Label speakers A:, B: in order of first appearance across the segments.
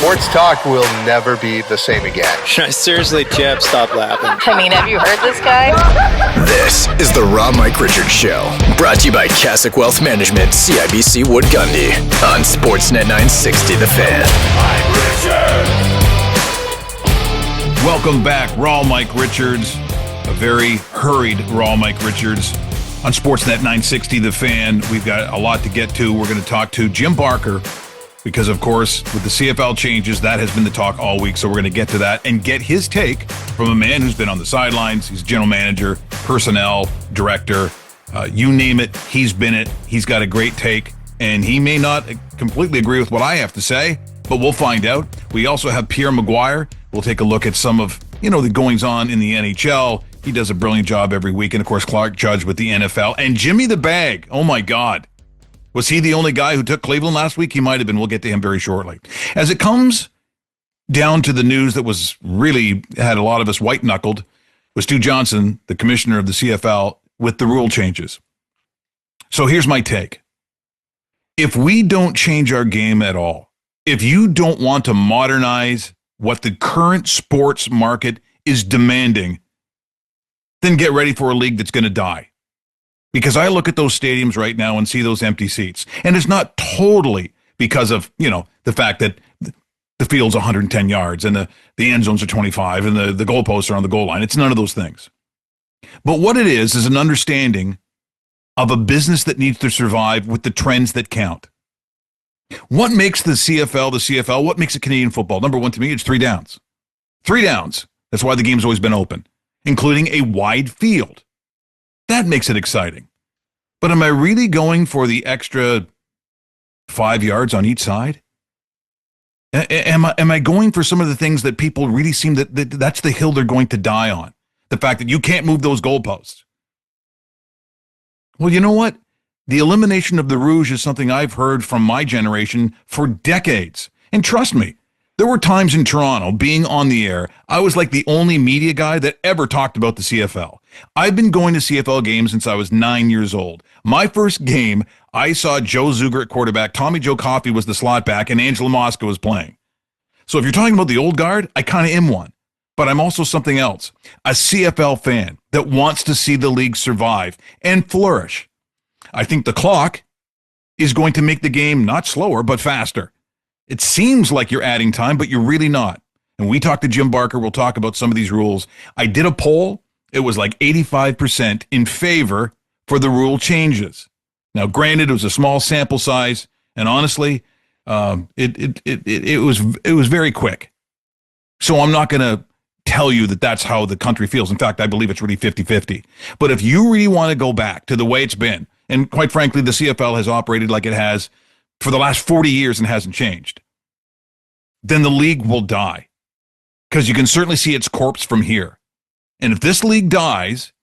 A: Sports talk will never be the same again.
B: Seriously, Jeb, stop laughing.
C: I mean, have you heard this guy?
D: This is the Raw Mike Richards Show, brought to you by Cassock Wealth Management, CIBC Wood Gundy, on Sportsnet 960 The Fan.
E: Welcome back, Raw Mike Richards, a very hurried Raw Mike Richards on Sportsnet 960 The Fan. We've got a lot to get to. We're going to talk to Jim Barker because, of course, with the CFL changes, that has been the talk all week. So we're going to get to that and get his take from a man who's been on the sidelines. He's general manager, personnel, director, you name it, he's been it. He's got a great take, and he may not completely agree with what I have to say, but we'll find out. We also have Pierre McGuire. We'll take a look at some of, the goings-on in the NHL. He does a brilliant job every week. And, of course, Clark Judge with the NFL. And Jimmy the Bag. Oh, my God. Was he the only guy who took Cleveland last week? He might have been. We'll get to him very shortly. As it comes down to the news that was really had a lot of us white-knuckled, was Stu Johnson, the commissioner of the CFL, with the rule changes. So here's my take. If we don't change our game at all, if you don't want to modernize what the current sports market is demanding, then get ready for a league that's going to die. Because I look at those stadiums right now and see those empty seats. And it's not totally because of, the fact that the field's 110 yards and the end zones are 25 and the goalposts are on the goal line. It's none of those things. But what it is an understanding of a business that needs to survive with the trends that count. What makes the CFL? What makes it Canadian football? Number one, to me, it's 3 downs. 3 downs. That's why the game's always been open, including a wide field. That makes it exciting. But am I really going for the extra 5 yards on each side? Am I going for some of the things that people really seem that's the hill they're going to die on? The fact that you can't move those goalposts. Well, you know what? The elimination of the Rouge is something I've heard from my generation for decades. And trust me, there were times in Toronto, being on the air, I was like the only media guy that ever talked about the CFL. I've been going to CFL games since I was 9 years old. My first game, I saw Joe Zuger at quarterback, Tommy Joe Coffey was the slot back, and Angela Mosca was playing. So if you're talking about the old guard, I kind of am one. But I'm also something else, a CFL fan that wants to see the league survive and flourish. I think the clock is going to make the game not slower, but faster. It seems like you're adding time, but you're really not. And we talked to Jim Barker. We'll talk about some of these rules. I did a poll. It was like 85% in favor for the rule changes. Now, granted, it was a small sample size, and honestly, it was very quick. So I'm not going to tell you that that's how the country feels. In fact, I believe it's really 50-50. But if you really want to go back to the way it's been, and quite frankly, the CFL has operated like it has for the last 40 years and hasn't changed, then the league will die. Because you can certainly see its corpse from here. And if this league dies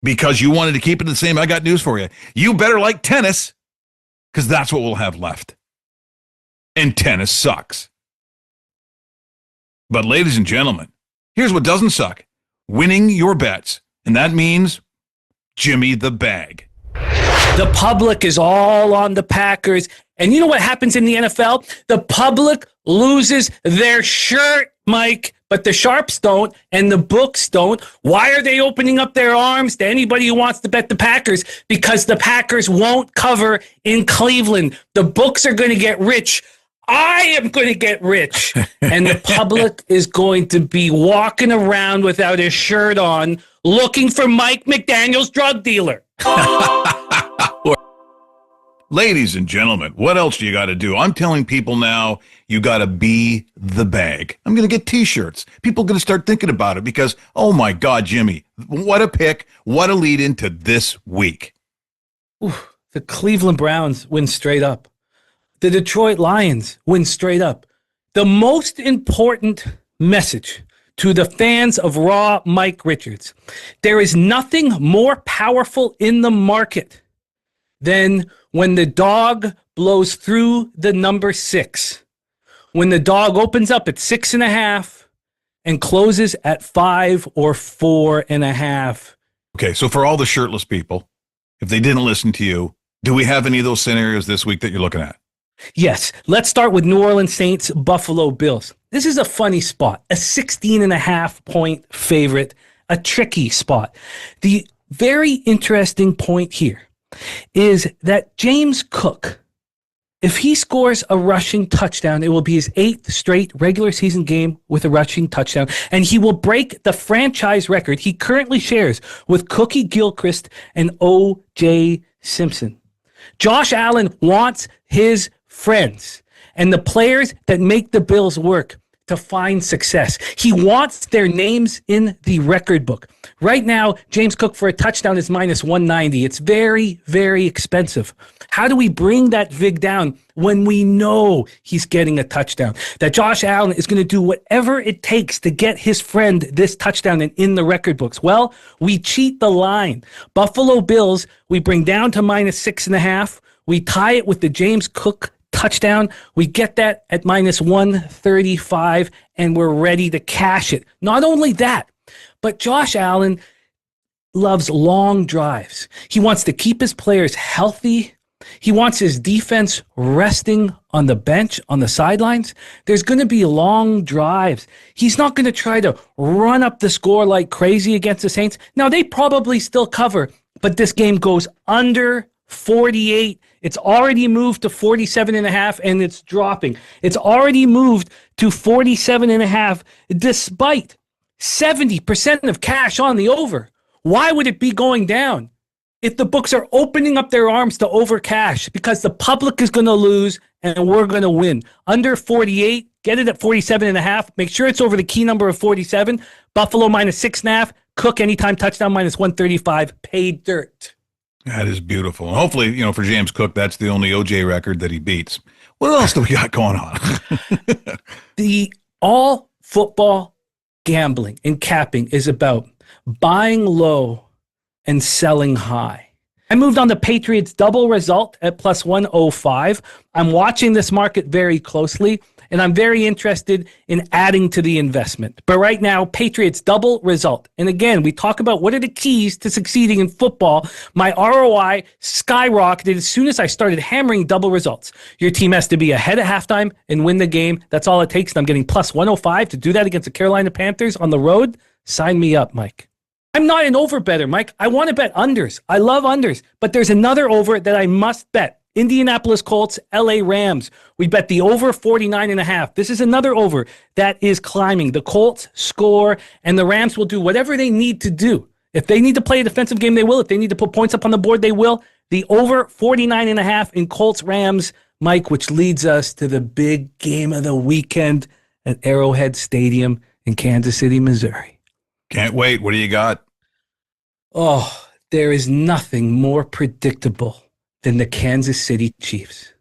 E: because you wanted to keep it the same, I got news for you. You better like tennis, because that's what we'll have left. And tennis sucks. But ladies and gentlemen, here's what doesn't suck. Winning your bets. And that means Jimmy the Bag.
F: The public is all on the Packers. And you know what happens in the NFL? The public loses their shirt, Mike, but the sharps don't and the books don't. Why are they opening up their arms to anybody who wants to bet the Packers? Because the Packers won't cover in Cleveland. The books are going to get rich. I am going to get rich. And the public is going to be walking around without a shirt on looking for Mike McDaniel's drug dealer.
E: Ladies and gentlemen, what else do you got to do? I'm telling people now, you got to be the bag. I'm going to get T-shirts. People are going to start thinking about it because, oh my God, Jimmy, what a pick, what a lead into this week.
F: Ooh, the Cleveland Browns win straight up. The Detroit Lions win straight up. The most important message to the fans of Raw Mike Richards, there is nothing more powerful in the market than when the dog blows through the number 6, when the dog opens up at 6.5 and closes at 5 or 4.5.
E: Okay, so for all the shirtless people, if they didn't listen to you, do we have any of those scenarios this week that you're looking at?
F: Yes, let's start with New Orleans Saints, Buffalo Bills. This is a funny spot, a 16.5-point favorite, a tricky spot. The very interesting point here is that James Cook, if he scores a rushing touchdown, it will be his 8th straight regular season game with a rushing touchdown, and he will break the franchise record he currently shares with Cookie Gilchrist and O.J. Simpson. Josh Allen wants his friends and the players that make the Bills work to find success. He wants their names in the record book. Right now, James Cook for a touchdown is minus 190. It's very, very expensive. How do we bring that VIG down when we know he's getting a touchdown? That Josh Allen is going to do whatever it takes to get his friend this touchdown and in the record books. Well, we cheat the line. Buffalo Bills, we bring down to minus 6.5. We tie it with the James Cook touchdown. We get that at minus 135, and we're ready to cash it. Not only that, but Josh Allen loves long drives. He wants to keep his players healthy. He wants his defense resting on the bench, on the sidelines. There's going to be long drives. He's not going to try to run up the score like crazy against the Saints. Now, they probably still cover, but this game goes under 48. It's already moved to 47.5, and it's dropping. It's already moved to 47.5, despite 70% of cash on the over. Why would it be going down if the books are opening up their arms to over cash? Because the public is going to lose and we're going to win. Under 48, get it at 47.5. Make sure it's over the key number of 47. Buffalo minus 6.5. Cook anytime touchdown minus 135. Pay dirt.
E: That is beautiful. And hopefully, for James Cook, that's the only OJ record that he beats. What else do we got going on?
F: The all football gambling and capping is about buying low and selling high. I moved on the Patriots double result at plus 105. I'm watching this market very closely, and I'm very interested in adding to the investment. But right now, Patriots double result. And again, we talk about what are the keys to succeeding in football. My ROI skyrocketed as soon as I started hammering double results. Your team has to be ahead at halftime and win the game. That's all it takes. And I'm getting plus 105 to do that against the Carolina Panthers on the road. Sign me up, Mike. I'm not an over better, Mike. I want to bet unders. I love unders. But there's another over that I must bet. Indianapolis Colts, LA Rams. We bet the over 49.5. This is another over that is climbing. The Colts score, and the Rams will do whatever they need to do. If they need to play a defensive game, they will. If they need to put points up on the board, they will. The over 49.5 in Colts Rams, Mike, which leads us to the big game of the weekend at Arrowhead Stadium in Kansas City, Missouri.
E: Can't wait. What do you got?
F: Oh, there is nothing more predictable than the Kansas City Chiefs.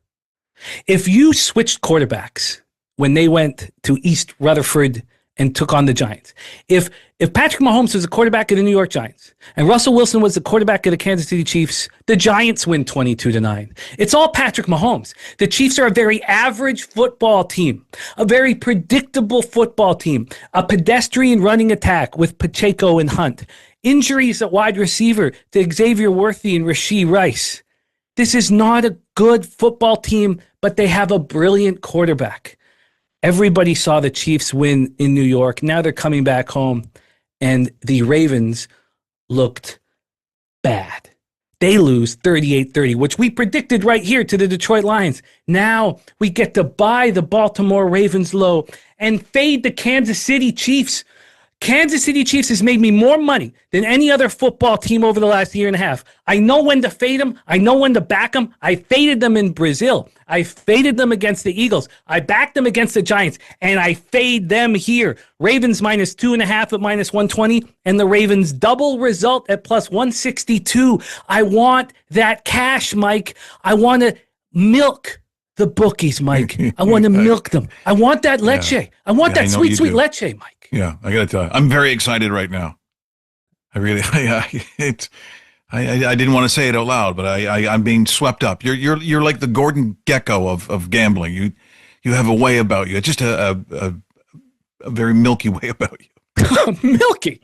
F: If you switched quarterbacks when they went to East Rutherford and took on the Giants, if Patrick Mahomes was the quarterback of the New York Giants and Russell Wilson was the quarterback of the Kansas City Chiefs, the Giants win 22-9. It's all Patrick Mahomes. The Chiefs are a very average football team, a very predictable football team, a pedestrian running attack with Pacheco and Hunt, injuries at wide receiver to Xavier Worthy and Rashee Rice. This is not a good football team, but they have a brilliant quarterback. Everybody saw the Chiefs win in New York. Now they're coming back home, and the Ravens looked bad. They lose 38-30, which we predicted right here to the Detroit Lions. Now we get to buy the Baltimore Ravens low and fade the Kansas City Chiefs. Kansas City Chiefs has made me more money than any other football team over the last year and a half. I know when to fade them. I know when to back them. I faded them in Brazil. I faded them against the Eagles. I backed them against the Giants, and I fade them here. Ravens minus 2.5 at minus 120, and the Ravens double result at plus 162. I want that cash, Mike. I want to milk the bookies, Mike. I want to milk them. I want that leche.
E: Yeah.
F: I want that sweet, sweet
E: do.
F: leche, Mike.
E: Yeah, I got to tell you, I'm very excited right now. I didn't want to say it out loud, but I'm being swept up. You're like the Gordon Gekko of gambling. You have a way about you. It's just a very milky way about you.
F: Milky.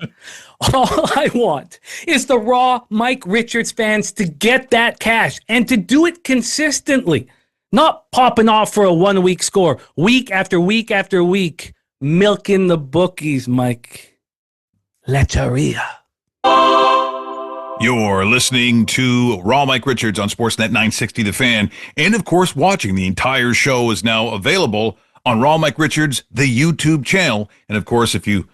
F: All I want is the raw Mike Richards fans to get that cash and to do it consistently. Not popping off for a 1 week score. Week after week after week. Milking the bookies, Mike. Lecheria.
E: You're listening to Raw Mike Richards on Sportsnet 960 The Fan. And, of course, watching the entire show is now available on Raw Mike Richards, the YouTube channel. And, of course, if you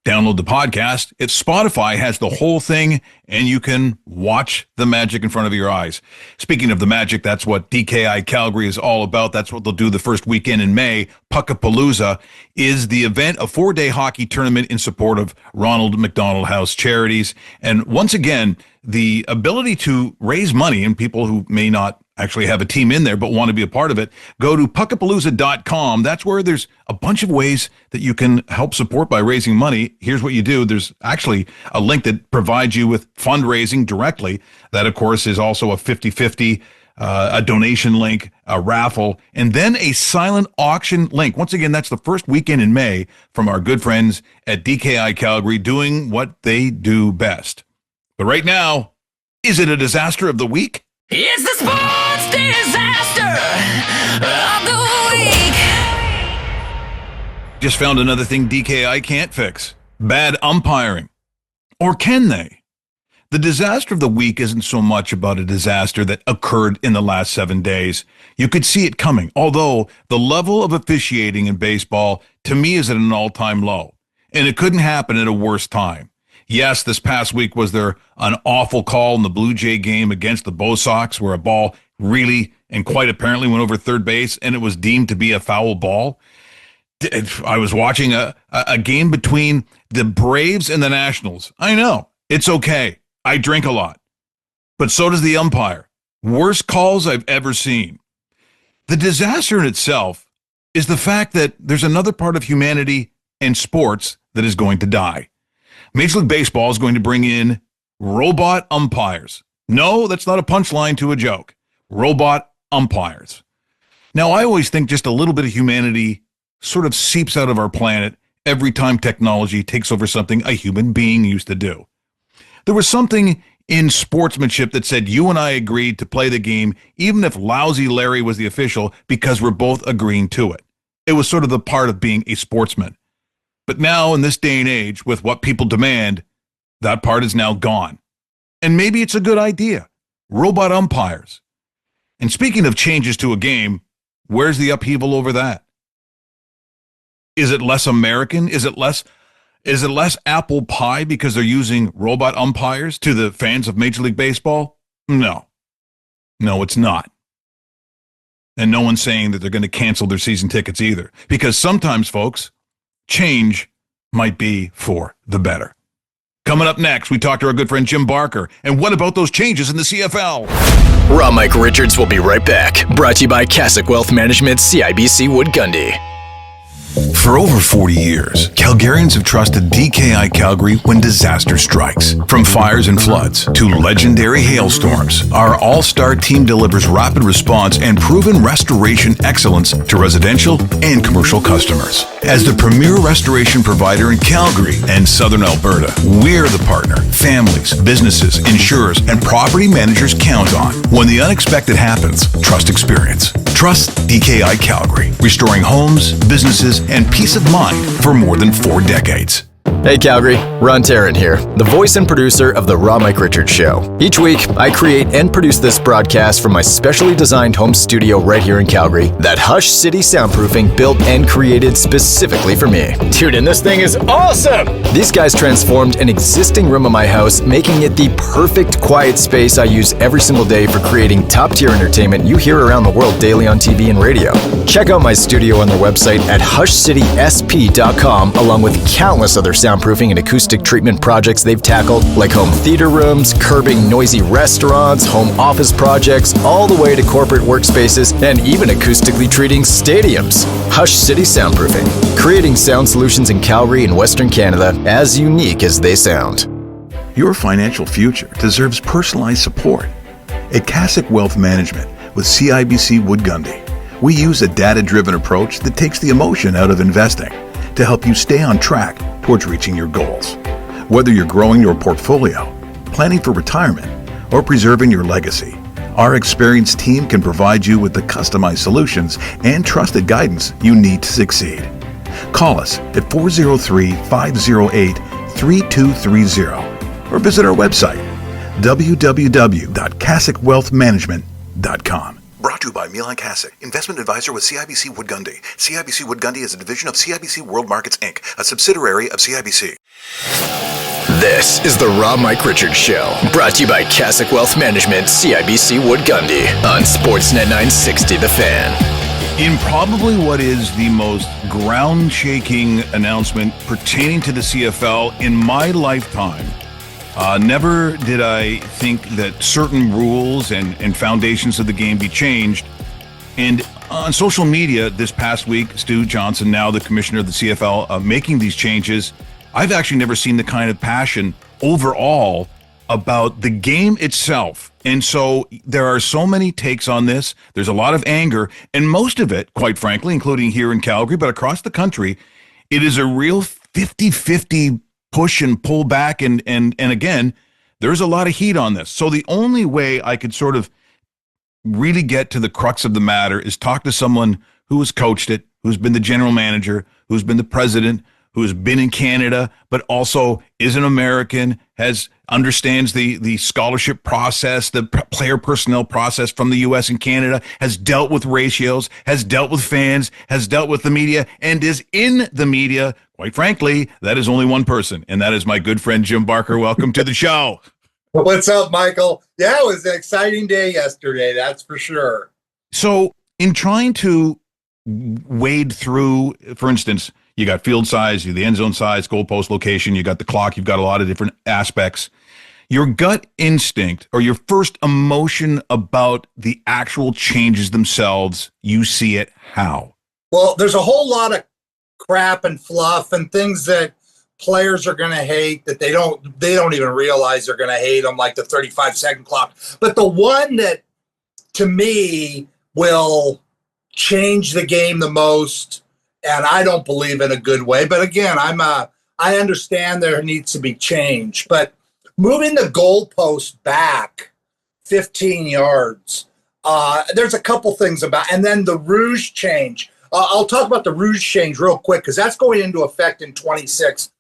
E: download the podcast, Spotify has the whole thing, and you can watch the magic in front of your eyes. Speaking of the magic, that's what DKI Calgary is all about. That's what they'll do the first weekend in May. Puckapalooza is the event, a 4-day hockey tournament in support of Ronald McDonald House Charities. And once again, the ability to raise money, and people who may not actually have a team in there but want to be a part of it, go to puckapalooza.com. That's where there's a bunch of ways that you can help support by raising money. Here's what you do. There's actually a link that provides you with fundraising directly. That, of course, is also a 50-50, a donation link, a raffle, and then a silent auction link. Once again, that's the first weekend in May from our good friends at DKI Calgary doing what they do best. But right now, is it a disaster of the week?
C: It's the sports disaster of the week.
E: Just found another thing DKI can't fix. Bad umpiring. Or can they? The disaster of the week isn't so much about a disaster that occurred in the last 7 days. You could see it coming, although the level of officiating in baseball, to me, is at an all-time low. And it couldn't happen at a worse time. Yes, this past week was there an awful call in the Blue Jay game against the Bo Sox where a ball really and quite apparently went over third base and it was deemed to be a foul ball. I was watching a game between the Braves and the Nationals. I know, it's okay. I drink a lot. But so does the umpire. Worst calls I've ever seen. The disaster in itself is the fact that there's another part of humanity and sports that is going to die. Major League Baseball is going to bring in robot umpires. No, that's not a punchline to a joke. Robot umpires. Now, I always think just a little bit of humanity sort of seeps out of our planet every time technology takes over something a human being used to do. There was something in sportsmanship that said you and I agreed to play the game even if Lousy Larry was the official because we're both agreeing to it. It was sort of the part of being a sportsman. But now, in this day and age, with what people demand, that part is now gone. And maybe it's a good idea. Robot umpires. And speaking of changes to a game, where's the upheaval over that? Is it less American? Is it less apple pie because they're using robot umpires to the fans of Major League Baseball? No. No, it's not. And no one's saying that they're going to cancel their season tickets either. Because sometimes, folks, change might be for the better. Coming up next, we talk to our good friend Jim Barker. And what about those changes in the CFL?
D: Raw Mike Richards will be right back. Brought to you by Cassock Wealth Management, CIBC Wood Gundy.
E: For over 40 years, Calgarians have trusted DKI Calgary when disaster strikes. From fires and floods to legendary hailstorms, our all-star team delivers rapid response and proven restoration excellence to residential and commercial customers. As the premier restoration provider in Calgary and Southern Alberta, we're the partner families, businesses, insurers, and property managers count on. When the unexpected happens, trust experience. Trust DKI Calgary, restoring homes, businesses, and peace of mind for more than 4 decades.
D: Hey Calgary, Ron Tarrant here, the voice and producer of The Raw Mike Richards Show. Each week, I create and produce this broadcast from my specially designed home studio right here in Calgary that Hush City Soundproofing built and created specifically for me. Dude, and this thing is awesome! These guys transformed an existing room of my house, making it the perfect quiet space I use every single day for creating top-tier entertainment you hear around the world daily on TV and radio. Check out my studio on their website at hushcitysp.com, along with countless other soundproofing and acoustic treatment projects they've tackled, like home theater rooms, curbing noisy restaurants, home office projects, all the way to corporate workspaces, and even acoustically treating stadiums. Hush City Soundproofing, creating sound solutions in Calgary and Western Canada as unique as they sound.
E: Your financial future deserves personalized support. At Cassock Wealth Management with CIBC Wood Gundy, we use a data-driven approach that takes the emotion out of investing to help you stay on track towards reaching your goals. Whether you're growing your portfolio, planning for retirement, or preserving your legacy, Our experienced team can provide you with the customized solutions and trusted guidance you need to succeed. Call us at 403-508-3230 or visit our website, www.cassicwealthmanagement.com. Brought to you by Milan Kasich, investment advisor with CIBC Wood Gundy. CIBC Wood Gundy is a division of CIBC World Markets, Inc., a subsidiary of CIBC.
D: This is the Raw Mike Richards Show, brought to you by Kasich Wealth Management, CIBC Wood Gundy, on Sportsnet 960 The Fan.
E: In probably what is the most ground-shaking announcement pertaining to the CFL in my lifetime, never did I think that certain rules and foundations of the game be changed. And on social media this past week, Stu Johnson, now the commissioner of the CFL, making these changes, I've actually never seen the kind of passion overall about the game itself. And so there are so many takes on this. There's a lot of anger, and most of it, quite frankly, including here in Calgary, but across the country, it is a real 50-50 push and pull back. And again, there's a lot of heat on this. So the only way I could sort of really get to the crux of the matter is talk to someone who has coached it, who's been the general manager, who's been the president, who's been in Canada, but also is an American, understands the scholarship process, the player personnel process from the U.S. and Canada, has dealt with ratios, has dealt with fans, has dealt with the media, and is in the media. Quite frankly, that is only one person, and that is my good friend Jim Barker. Welcome to the show.
G: What's up, Michael? Yeah, it was an exciting day yesterday, that's for sure.
E: So in trying to wade through, for instance, you got field size, the end zone size, goalpost location, you got the clock, you've got a lot of different aspects. Your gut instinct or your first emotion about the actual changes themselves, you see it how?
G: Well, there's a whole lot of crap and fluff and things that players are going to hate that they don't even realize they're going to hate them, like the 35-second clock. But the one that, to me, will change the game the most, and I don't believe in a good way. But again, I understand there needs to be change. But moving the goalpost back 15 yards, there's a couple things about, and then the rouge change. I'll talk about the rouge change real quick because that's going into effect in 26.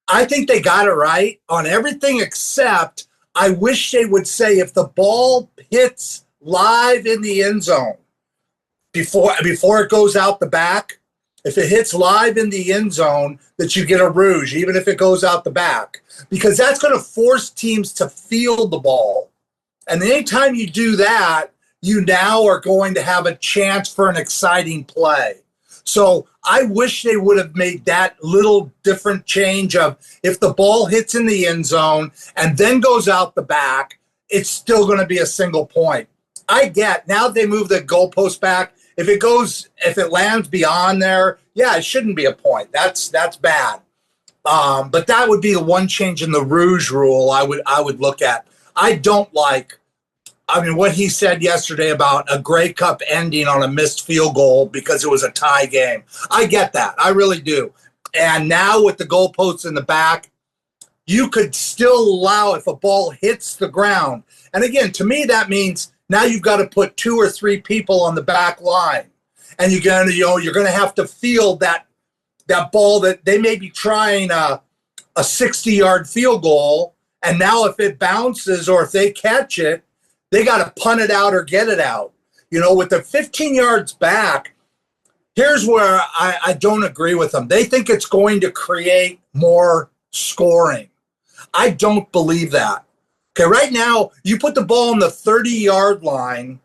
G: I think they got it right on everything except I wish they would say if the ball hits live in the end zone before it goes out the back, if it hits live in the end zone, that you get a rouge, even if it goes out the back, because that's going to force teams to field the ball. And anytime you do that, you now are going to have a chance for an exciting play. So I wish they would have made that little different change of if the ball hits in the end zone and then goes out the back, it's still going to be a single point. I get now they move the goalpost back. If it lands beyond there, yeah, it shouldn't be a point. That's bad. But that would be the one change in the rouge rule I would look at. I don't like, what he said yesterday about a Grey Cup ending on a missed field goal because it was a tie game. I get that. I really do. And now with the goalposts in the back, you could still allow if a ball hits the ground. And again, to me, that means now you've got to put 2 or 3 people on the back line, and you're going to have to field that ball that they may be trying a 60-yard field goal, and now if it bounces or if they catch it, they got to punt it out or get it out. With the 15 yards back, here's where I don't agree with them. They think it's going to create more scoring. I don't believe that. Okay, right now, you put the ball on the 30-yard line,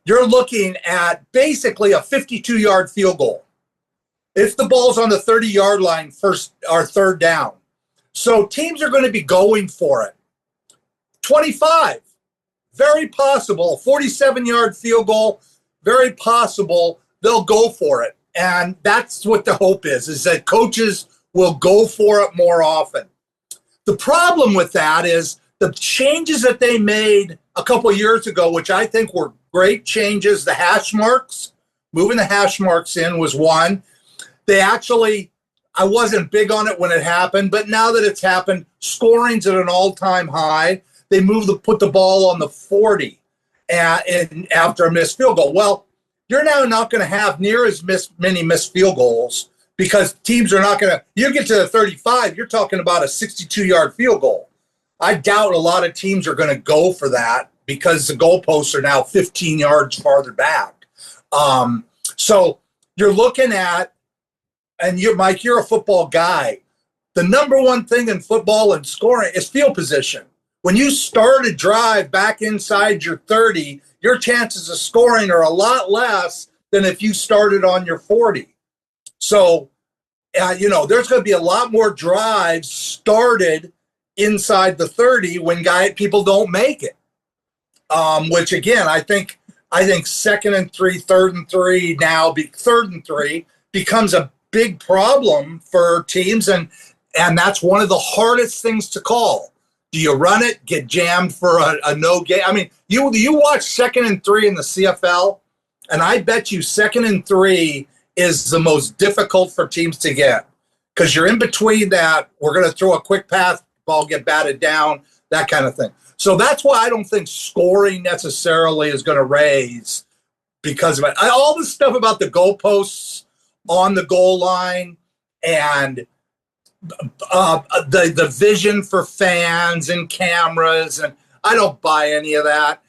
G: you're looking at basically a 52-yard field goal. If the ball's on the 30-yard line first or third down. So teams are going to be going for it. 25, very possible. 47-yard field goal, very possible they'll go for it. And that's what the hope is that coaches will go for it more often. The problem with that is the changes that they made a couple of years ago, which I think were great changes, the hash marks, moving the hash marks in was one. They actually, I wasn't big on it when it happened, but now that it's happened, scoring's at an all-time high. They put the ball on the 40. and after a missed field goal. Well, you're now not going to have near as many missed field goals because teams are not going to. You get to the 35, you're talking about a 62-yard field goal. I doubt a lot of teams are going to go for that because the goalposts are now 15 yards farther back. So you're looking at, and Mike, you're a football guy. The number one thing in football and scoring is field position. When you start a drive back inside your 30, your chances of scoring are a lot less than if you started on your 40. So, there's going to be a lot more drives started inside the 30 when people don't make it. Which again, I think second and 3, third and 3 now, third and 3 becomes a big problem for teams, and that's one of the hardest things to call. Do you run it, get jammed for a no game? I mean, you watch second and 3 in the CFL, and I bet you second and 3 is the most difficult for teams to get because you're in between that. We're going to throw a quick pass, ball get batted down, that kind of thing. So that's why I don't think scoring necessarily is going to raise because of it. All the stuff about the goalposts on the goal line and the vision for fans and cameras, and I don't buy any of that.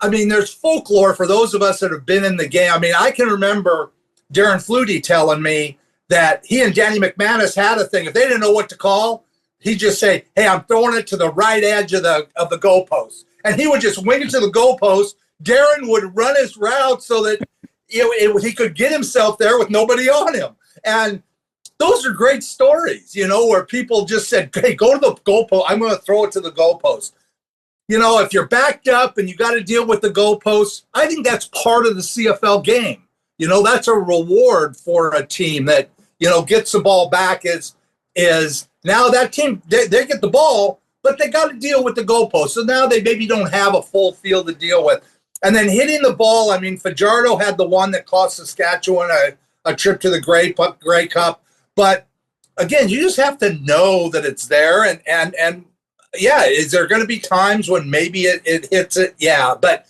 G: There's folklore for those of us that have been in the game. I mean, I can remember Darren Flutie telling me that he and Danny McManus had a thing. If they didn't know what to call, he'd just say, "Hey, I'm throwing it to the right edge of the goalpost," and he would just wing it to the goalpost. Darren would run his route so that he could get himself there with nobody on him, and those are great stories, where people just said, "Hey, go to the goalpost. I'm going to throw it to the goalpost." If you're backed up and you got to deal with the goalposts, I think that's part of the CFL game. That's a reward for a team that, gets the ball back is now that team, they get the ball, but they got to deal with the goalposts. So now they maybe don't have a full field to deal with. And then hitting the ball, Fajardo had the one that cost Saskatchewan a trip to the Grey Cup. But again, you just have to know that it's there. And yeah, is there going to be times when maybe it hits it? Yeah, but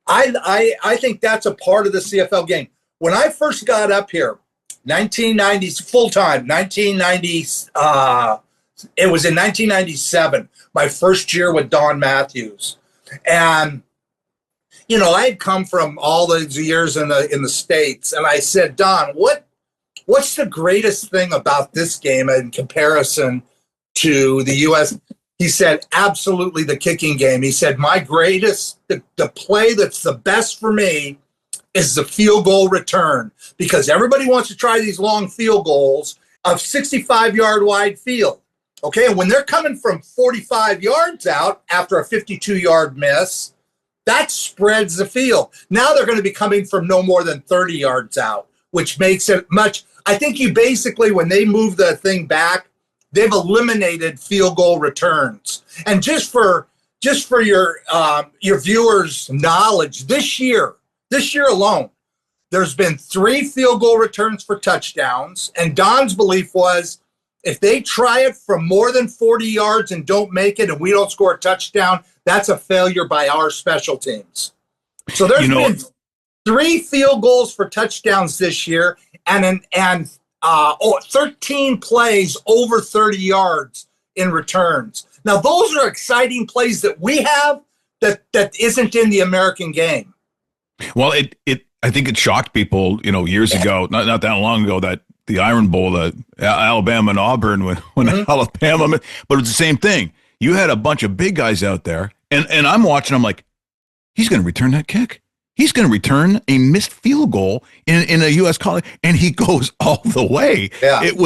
G: I think that's a part of the CFL game. When I first got up here, 1990s full time, 1990s. It was in 1997, my first year with Don Matthews, and I had come from all those years in the States, and I said, Don, what's the greatest thing about this game in comparison to the U.S.? He said, absolutely the kicking game. He said, my greatest, the play that's the best for me is the field goal return, because everybody wants to try these long field goals of 65-yard wide field. Okay, and when they're coming from 45 yards out after a 52-yard miss, that spreads the field. Now they're going to be coming from no more than 30 yards out, which makes it much. I think you basically, when they move the thing back, they've eliminated field goal returns. And just for your viewers' knowledge, this year alone, there's been 3 field goal returns for touchdowns. And Don's belief was, if they try it from more than 40 yards and don't make it and we don't score a touchdown, that's a failure by our special teams. So there's been 3 field goals for touchdowns this year and 13 plays over 30 yards in returns. Now, those are exciting plays that we have that isn't in the American game.
E: Well, I think it shocked people, years ago, not that long ago, that the Iron Bowl, the Alabama and Auburn, when Alabama, but it's the same thing. You had a bunch of big guys out there, and I'm watching. I'm like, he's going to return that kick. He's going to return a missed field goal in a U.S. college, and he goes all the way. Yeah. It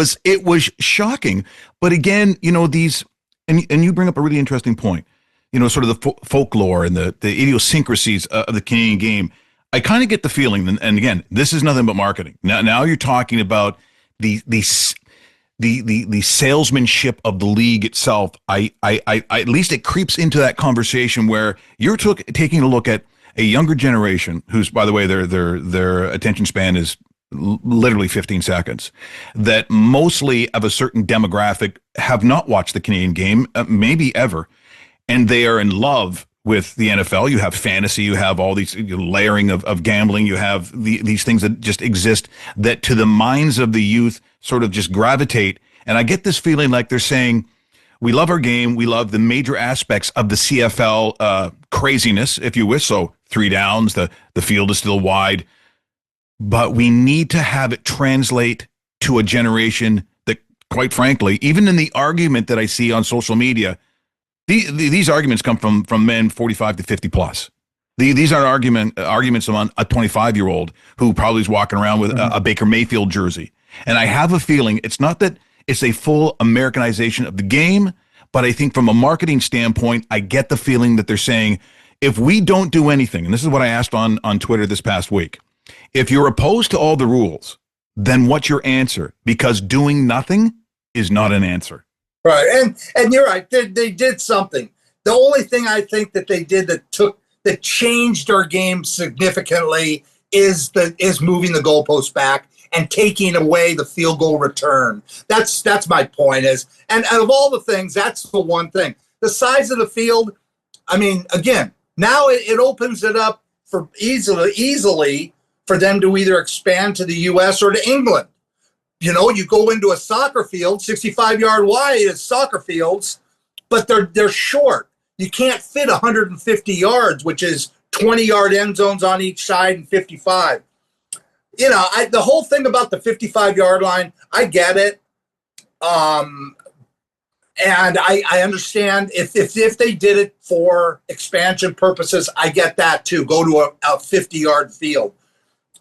E: was shocking. But again, these, and you bring up a really interesting point. Sort of the folklore and the idiosyncrasies of the Canadian game. I kind of get the feeling, and again, this is nothing but marketing. Now you're talking about the salesmanship of the league itself. I at least it creeps into that conversation where you're taking a look at a younger generation, who's, by the way, their attention span is literally 15 seconds, that mostly of a certain demographic have not watched the Canadian game, maybe ever, and they are in love with the NFL. You have fantasy, you have all these layering of gambling, you have these things that just exist that to the minds of the youth sort of just gravitate. And I get this feeling like they're saying, we love our game, we love the major aspects of the CFL craziness, if you wish. So 3 downs, the field is still wide, but we need to have it translate to a generation that, quite frankly, even in the argument that I see on social media, these arguments come from men 45 to 50 plus. These aren't arguments among a 25-year-old who probably is walking around with a Baker Mayfield jersey. And I have a feeling it's not that it's a full Americanization of the game, but I think from a marketing standpoint, I get the feeling that they're saying, if we don't do anything, and this is what I asked on Twitter this past week, if you're opposed to all the rules, then what's your answer? Because doing nothing is not an answer.
G: Right, and you're right. They did something. The only thing I think that they did that changed our game significantly is moving the goalpost back and taking away the field goal return. That's my point. And of all the things, that's the one thing. The size of the field. I mean, again, now it opens it up for easily for them to either expand to the U.S. or to England. You know, you go into a soccer field, 65-yard wide is soccer fields, but they're short. You can't fit 150 yards, which is 20-yard end zones on each side and 55. You know, the whole thing about the 55-yard line, I get it. And I understand if they did it for expansion purposes, I get that too. Go to a 50-yard field.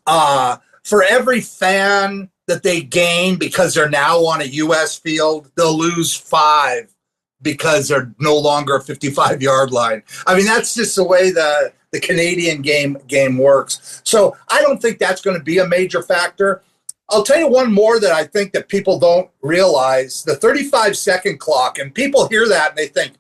G: For every fan that they gain because they're now on a U.S. field, they'll lose 5 because they're no longer a 55-yard line. I mean, that's just the way the Canadian game works. So I don't think that's going to be a major factor. I'll tell you one more that I think that people don't realize, the 35-second clock, and people hear that and they think,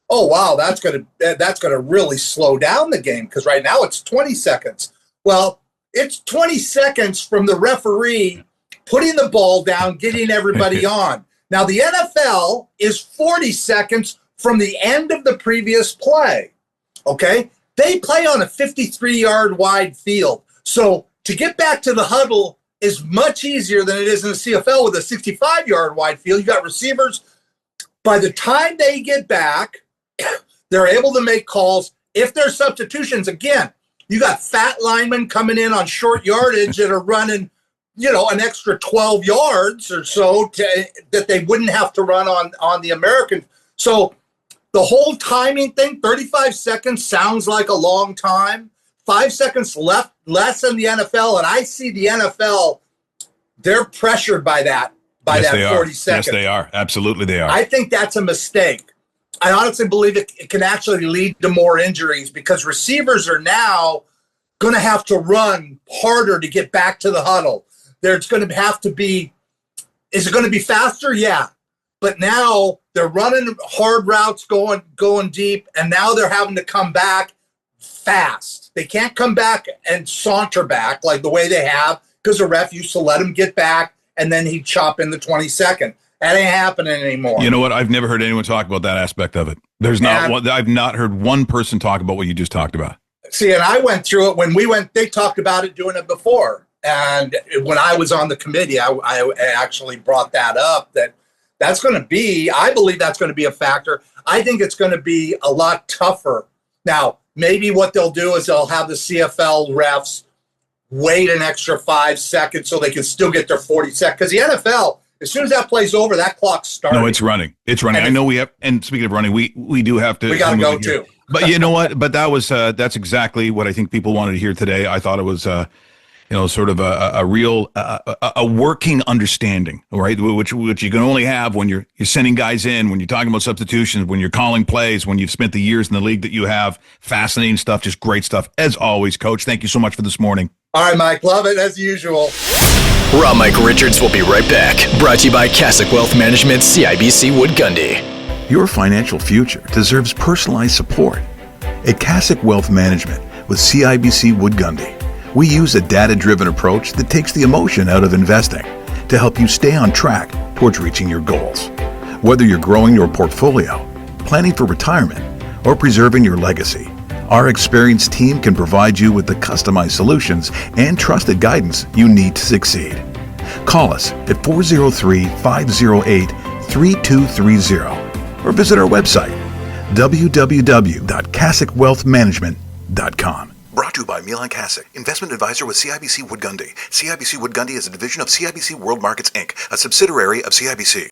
G: oh, wow, that's going to really slow down the game because right now it's 20 seconds. Well, it's 20 seconds from the referee putting the ball down, getting everybody on. Now, the NFL is 40 seconds from the end of the previous play, okay? They play on a 53-yard wide field. So to get back to the huddle is much easier than it is in the CFL with a 65-yard wide field. You got receivers. By the time they get back, they're able to make calls. If there's substitutions, again, you got fat linemen coming in on short yardage that are running, you know, an extra 12 yards or so that they wouldn't have to run on the American. So the whole timing thing, 35 seconds sounds like a long time. 5 seconds less than the NFL. And I see the NFL, they're pressured by that,
E: yes,
G: 40 seconds.
E: Yes, they are. Absolutely, they are.
G: I think that's a mistake. I honestly believe it can actually lead to more injuries because receivers are now going to have to run harder to get back to the huddle. There's going to have to be, is it going to be faster? Yeah. But now they're running hard routes going deep, and now they're having to come back fast. They can't come back and saunter back like the way they have because the ref used to let them get back, and then he'd chop in the 22nd. That ain't happening anymore.
E: You know what? I've never heard anyone talk about that aspect of it. I've not heard one person talk about what you just talked about.
G: See, and I went through it when we went, they talked about it doing it before. And when I was on the committee, I actually brought that up, that's going to be, I believe that's going to be a factor. I think it's going to be a lot tougher. Now, maybe what they'll do is they'll have the CFL refs wait an extra 5 seconds so they can still get their 40 seconds. Because the NFL, as soon as that play's over, that clock's starting.
E: No, it's running. It's running. I know we have, and speaking of running, we do have to.
G: We got to go too.
E: But you know what? But that's exactly what I think people wanted to hear today. I thought it was, sort of a real working understanding, right? Which you can only have when you're sending guys in, when you're talking about substitutions, when you're calling plays, when you've spent the years in the league that you have. Fascinating stuff, just great stuff as always, Coach. Thank you so much for this morning.
G: All right, Mike. Love it as usual.
D: Raw Mike Richards will be right back. Brought to you by Cassock Wealth Management, CIBC Wood Gundy.
H: Your financial future deserves personalized support. At Cassock Wealth Management with CIBC Wood Gundy, we use a data-driven approach that takes the emotion out of investing to help you stay on track towards reaching your goals. Whether you're growing your portfolio, planning for retirement, or preserving your legacy. Our experienced team can provide you with the customized solutions and trusted guidance you need to succeed. Call us at 403-508-3230 or visit our website, www.cassicwealthmanagement.com. Brought to you by Milan Kasich, investment advisor with CIBC Wood Gundy. CIBC Wood Gundy is a division of CIBC World Markets, Inc., a subsidiary of CIBC.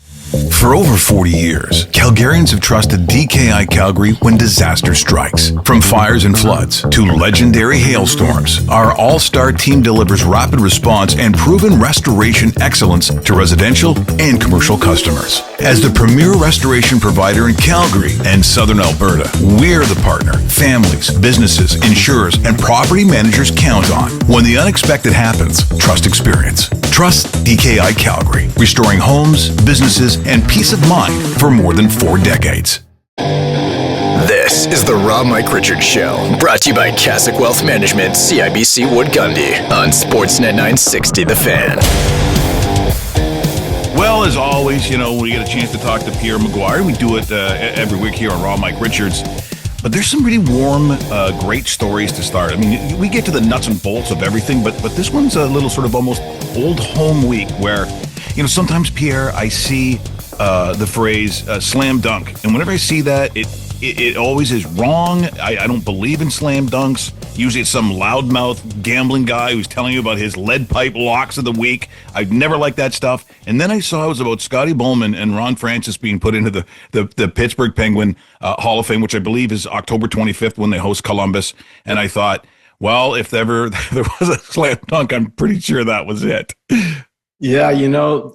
H: For over 40 years, Calgarians have trusted DKI Calgary when disaster strikes. From fires and floods to legendary hailstorms, our all-star team delivers rapid response and proven restoration excellence to residential and commercial customers. As the premier restoration provider in Calgary and Southern Alberta, we're the partner families, businesses, insurers, and property managers count on. When the unexpected happens, trust experience. Trust DKI Calgary, restoring homes, businesses, and peace of mind for more than 4 decades.
D: This is the Raw Mike Richards Show, brought to you by Kasich Wealth Management, CIBC Wood Gundy, on Sportsnet 960 The Fan.
E: Well, as always, we get a chance to talk to Pierre McGuire. We do it every week here on Raw Mike Richards. But there's some really warm, great stories to start. I mean, we get to the nuts and bolts of everything, but this one's a little sort of almost old home week where, sometimes, Pierre, I see the phrase slam dunk. And whenever I see that, it always is wrong. I don't believe in slam dunks. Usually it's some loudmouth gambling guy who's telling you about his lead pipe locks of the week. I've never liked that stuff. And then I saw it was about Scotty Bowman and Ron Francis being put into the Pittsburgh Penguin Hall of Fame, which I believe is October 25th when they host Columbus. And I thought, well, if ever there was a slam dunk, I'm pretty sure that was it.
I: Yeah,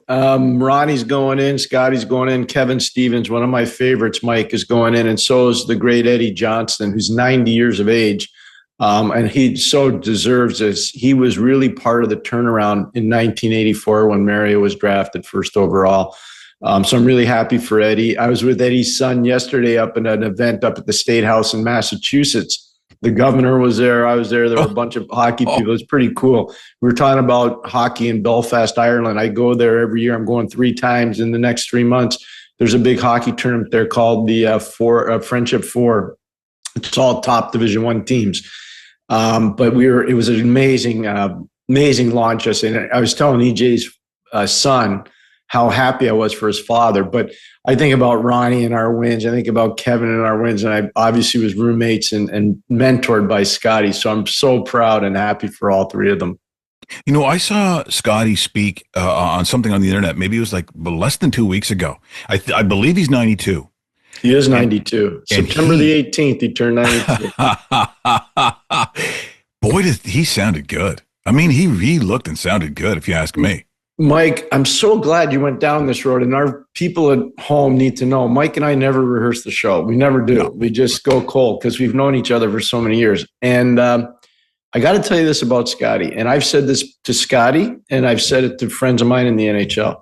I: Ronnie's going in, Scotty's going in, Kevin Stevens, one of my favorites, Mike, is going in, and so is the great Eddie Johnston, who's 90 years of age. And he so deserves this. He was really part of the turnaround in 1984 when Mario was drafted first overall. So I'm really happy for Eddie. I was with Eddie's son yesterday up at an event up at the State House in Massachusetts. The governor was there. I was there. There were a bunch of hockey people. It was pretty cool. We were talking about hockey in Belfast, Ireland. I go there every year. I'm going 3 times in the next 3 months. There's a big hockey tournament there called the Friendship Four. It's all top Division I teams. But it was an amazing launch. And I was telling EJ's son how happy I was for his father. But I think about Ronnie and our wins. I think about Kevin and our wins. And I obviously was roommates and mentored by Scotty. So I'm so proud and happy for all 3 of them.
E: I saw Scotty speak on something on the internet. Maybe it was like less than 2 weeks ago. I believe he's 92.
I: He is 92. September the 18th, he turned 92.
E: Boy, he sounded good. I mean, he looked and sounded good, if you ask me.
I: Mike, I'm so glad you went down this road, and our people at home need to know. Mike and I never rehearse the show. We never do. No. We just go cold because we've known each other for so many years. And I got to tell you this about Scotty, and I've said this to Scotty, and I've said it to friends of mine in the NHL.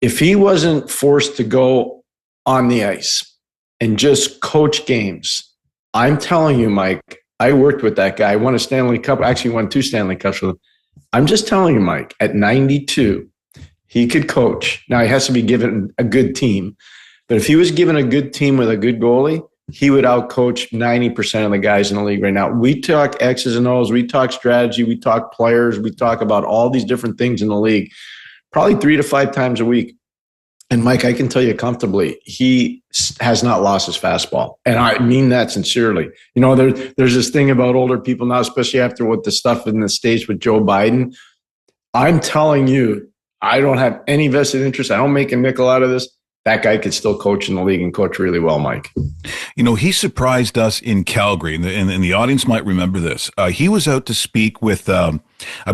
I: If he wasn't forced to go on the ice and just coach games, I'm telling you, Mike, I worked with that guy. I won a Stanley Cup. Actually won 2 Stanley Cups with him. I'm just telling you, Mike, at 92, he could coach. Now, he has to be given a good team. But if he was given a good team with a good goalie, he would outcoach 90% of the guys in the league right now. We talk X's and O's. We talk strategy. We talk players. We talk about all these different things in the league, probably 3 to 5 times a week. And, Mike, I can tell you comfortably, he has not lost his fastball. And I mean that sincerely. There's this thing about older people now, especially after what the stuff in the States with Joe Biden. I'm telling you, I don't have any vested interest. I don't make a nickel out of this. That guy could still coach in the league and coach really well, Mike.
E: He surprised us in Calgary, and the audience might remember this. He was out to speak with, I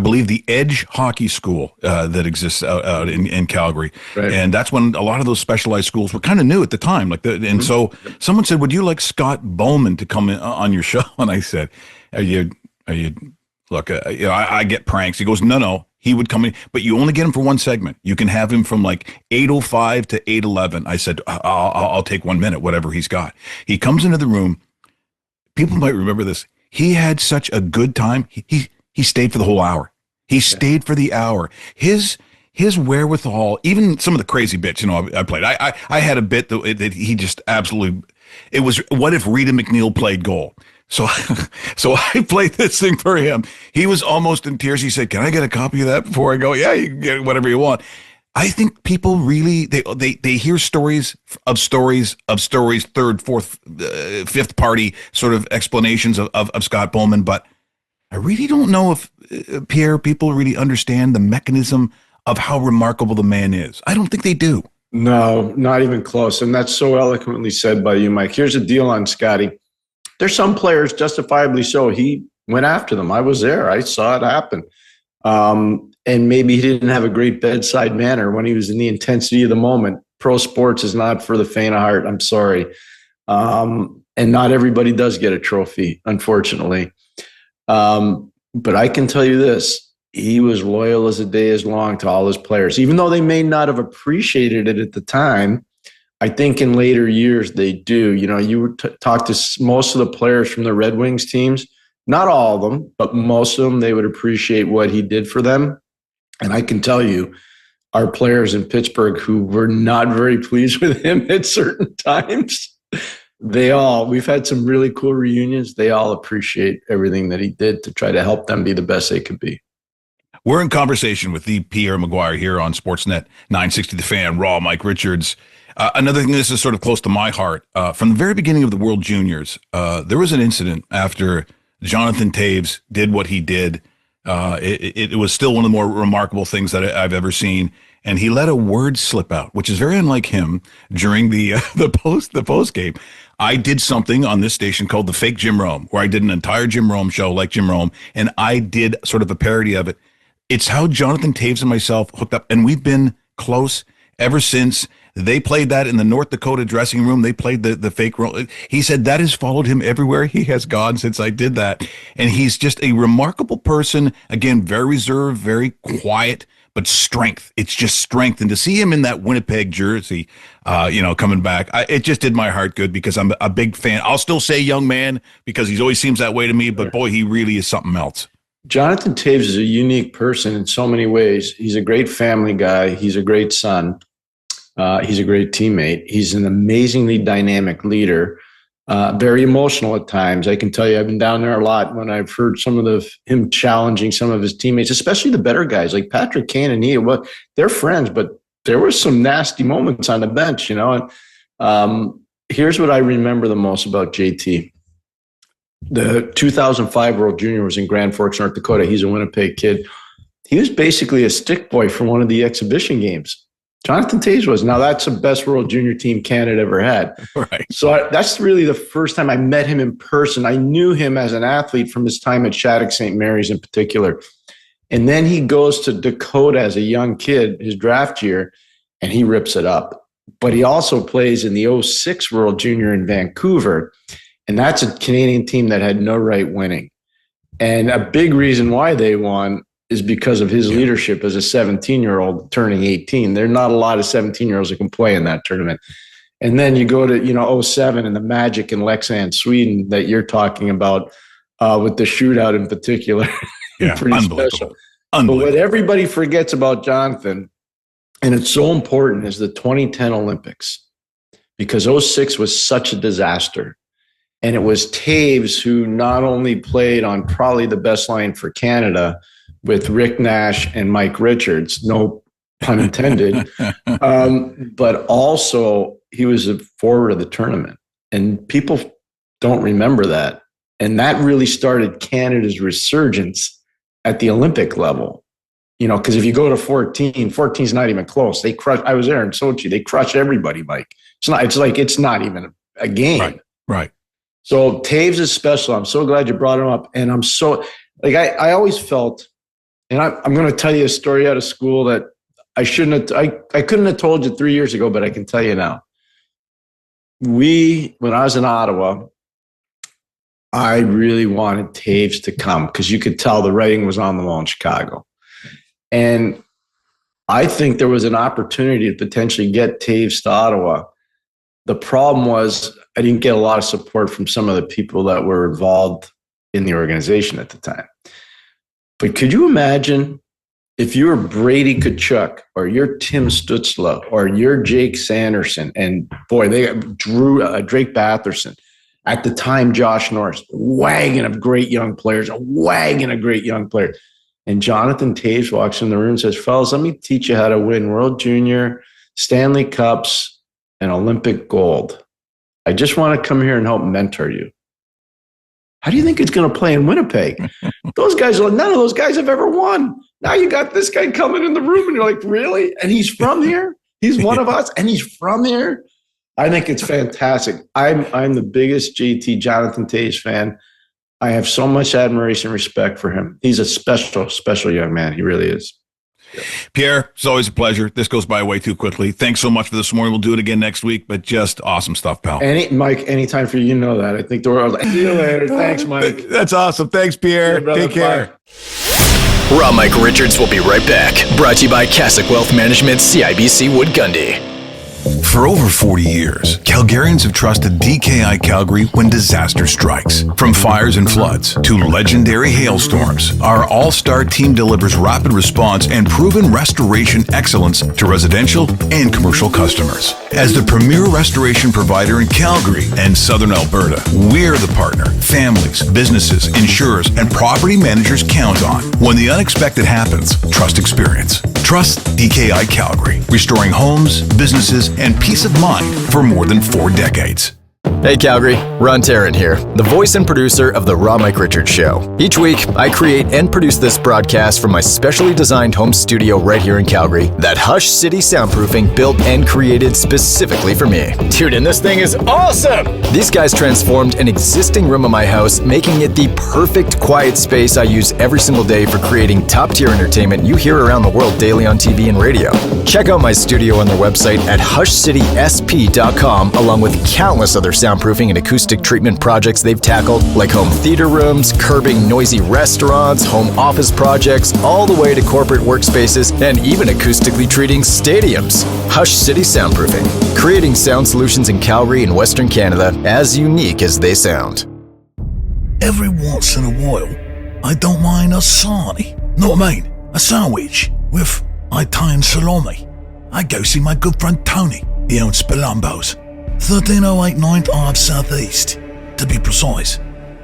E: believe, the Edge Hockey School that exists out in Calgary. Right. And that's when a lot of those specialized schools were kind of new at the time. So someone said, would you like Scott Bowman to come in on your show? And I said, are you look, I get pranks. He goes, no. He would come in, but you only get him for 1 segment. You can have him from like 8:05 to 8:11. I said, I'll take 1 minute, whatever he's got. He comes into the room. People might remember this. He had such a good time. He stayed for the whole hour. He stayed for the hour. His wherewithal, even some of the crazy bits, I played. I had a bit that he just absolutely It was, what if Rita McNeil played goal? So, so I played this thing for him. He was almost in tears. He said, "Can I get a copy of that before I go?" "Yeah, you can get whatever you want." I think people really, they hear stories, third, fourth, fifth party sort of explanations of Scott Bowman. But I really don't know if, Pierre, people really understand the mechanism of how remarkable the man is. I don't think they do.
I: No, not even close. And that's so eloquently said by you, Mike. Here's the deal on Scotty. There's some players, justifiably so. He went after them. I was there. I saw it happen. And maybe he didn't have a great bedside manner when he was in the intensity of the moment. Pro sports is not for the faint of heart. I'm sorry. And not everybody does get a trophy, unfortunately. But I can tell you this. He was loyal as the day is long to all his players, even though they may not have appreciated it at the time. I think in later years they do. You know, you would talk to most of the players from the Red Wings teams, not all of them, but most of them, they would appreciate what he did for them. And I can tell you, our players in Pittsburgh who were not very pleased with him at certain times, we've had some really cool reunions. They all appreciate everything that he did to try to help them be the best they could be.
E: We're in conversation with the Pierre McGuire here on Sportsnet 960 The Fan, Raw, Mike Richards. Another thing, this is sort of close to my heart. From the very beginning of the World Juniors, there was an incident after Jonathan Toews did what he did. It was still one of the more remarkable things that I've ever seen. And he let a word slip out, which is very unlike him during the post game. I did something on this station called the Fake Jim Rome, where I did an entire Jim Rome show like Jim Rome, and I did sort of a parody of it. It's how Jonathan Toews and myself hooked up, and we've been close ever since. They played that in the North Dakota dressing room. They played the fake role. He said that has followed him everywhere he has gone since I did that. And he's just a remarkable person. Again, very reserved, very quiet, but strength. It's just strength. And to see him in that Winnipeg jersey, coming back, it just did my heart good because I'm a big fan. I'll still say young man because he always seems that way to me, but boy, he really is something else.
I: Jonathan Toews is a unique person in so many ways. He's a great family guy. He's a great son. He's a great teammate. He's an amazingly dynamic leader, very emotional at times. I can tell you, I've been down there a lot when I've heard some of him challenging some of his teammates, especially the better guys like Patrick Kane and he. Well, they're friends, but there were some nasty moments on the bench, you know. And here's what I remember the most about JT. The 2005 World Junior was in Grand Forks, North Dakota. He's a Winnipeg kid. He was basically a stick boy for one of the exhibition games. Jonathan Toews was. Now, that's the best World Junior team Canada ever had.
E: Right.
I: So that's really the first time I met him in person. I knew him as an athlete from his time at Shattuck St. Mary's in particular. And then he goes to Dakota as a young kid, his draft year, and he rips it up. But he also plays in the 2006 World Junior in Vancouver. And that's a Canadian team that had no right winning. And a big reason why they won is because of his leadership as a 17-year-old turning 18. There are not a lot of 17-year-olds that can play in that tournament. And then you go to, 2007 and the Magic in Leksand, Sweden that you're talking about with the shootout in particular.
E: Yeah,
I: pretty
E: unbelievable.
I: Special.
E: Unbelievable.
I: But what everybody forgets about Jonathan, and it's so important, is the 2010 Olympics, because 2006 was such a disaster. And it was Toews who not only played on probably the best line for Canada with Rick Nash and Mike Richards, no pun intended, but also he was a forward of the tournament. And people don't remember that. And that really started Canada's resurgence at the Olympic level. Because if you go to 14's not even close. They crushed. I was there in Sochi. They crushed everybody, Mike. It's not even a game.
E: Right.
I: So Toews is special. I'm so glad you brought him up. And I'm so, I always felt, and I'm going to tell you a story out of school that I couldn't have told you 3 years ago, but I can tell you now. When I was in Ottawa, I really wanted Toews to come because you could tell the writing was on the wall in Chicago. And I think there was an opportunity to potentially get Toews to Ottawa. The problem was I didn't get a lot of support from some of the people that were involved in the organization at the time. But could you imagine if you're Brady Kachuk or you're Tim Stutzla or you're Jake Sanderson, and boy, they got Drake Batherson, at the time, Josh Norris, wagon of great young players, And Jonathan Taves walks in the room and says, fellas, let me teach you how to win World Junior, Stanley Cups, and Olympic gold. I just want to come here and help mentor you. How do you think it's going to play in Winnipeg? None of those guys have ever won. Now you got this guy coming in the room and you're like, really? And he's from here? He's one of us and he's from here? I think it's fantastic. I'm the biggest JT Jonathan Taves fan. I have so much admiration and respect for him. He's a special, special young man. He really is.
E: Pierre, it's always a pleasure. This goes by way too quickly. Thanks so much for this morning. We'll do it again next week, but just awesome stuff, pal.
I: Mike, anytime for you, you know that. I think the world. See you later. Thanks, Mike.
E: That's awesome. Thanks, Pierre.
I: Brother,
E: take care.
I: bye.
D: Raw Mike Richards will be right back. Brought to you by Cassock Wealth Management, CIBC Wood Gundy.
H: For over 40 years, Calgarians have trusted DKI Calgary when disaster strikes. From fires and floods to legendary hailstorms, our all-star team delivers rapid response and proven restoration excellence to residential and commercial customers. As the premier restoration provider in Calgary and Southern Alberta, we're the partner families, businesses, insurers, and property managers count on. When the unexpected happens, trust experience. Trust DKI Calgary, restoring homes, businesses, and peace of mind for more than 4 decades.
D: Hey Calgary, Ron Tarrant here, the voice and producer of The Raw Mike Richards Show. Each week, I create and produce this broadcast from my specially designed home studio right here in Calgary that Hush City Soundproofing built and created specifically for me. Dude, and this thing is awesome! These guys transformed an existing room of my house, making it the perfect quiet space I use every single day for creating top-tier entertainment you hear around the world daily on TV and radio. Check out my studio on their website at hushcitysp.com, along with countless other soundproofing and acoustic treatment projects they've tackled, like home theater rooms, curbing noisy restaurants, home office projects, all the way to corporate workspaces, and even acoustically treating stadiums. Hush City Soundproofing, creating sound solutions in Calgary and Western Canada as unique as they sound.
H: Every once in a while, I don't mind a sarnie. Know what I mean? A sandwich with Italian salami. I go see my good friend Tony. He owns Spilumbo's. 13089 9th Ave South East, to be precise.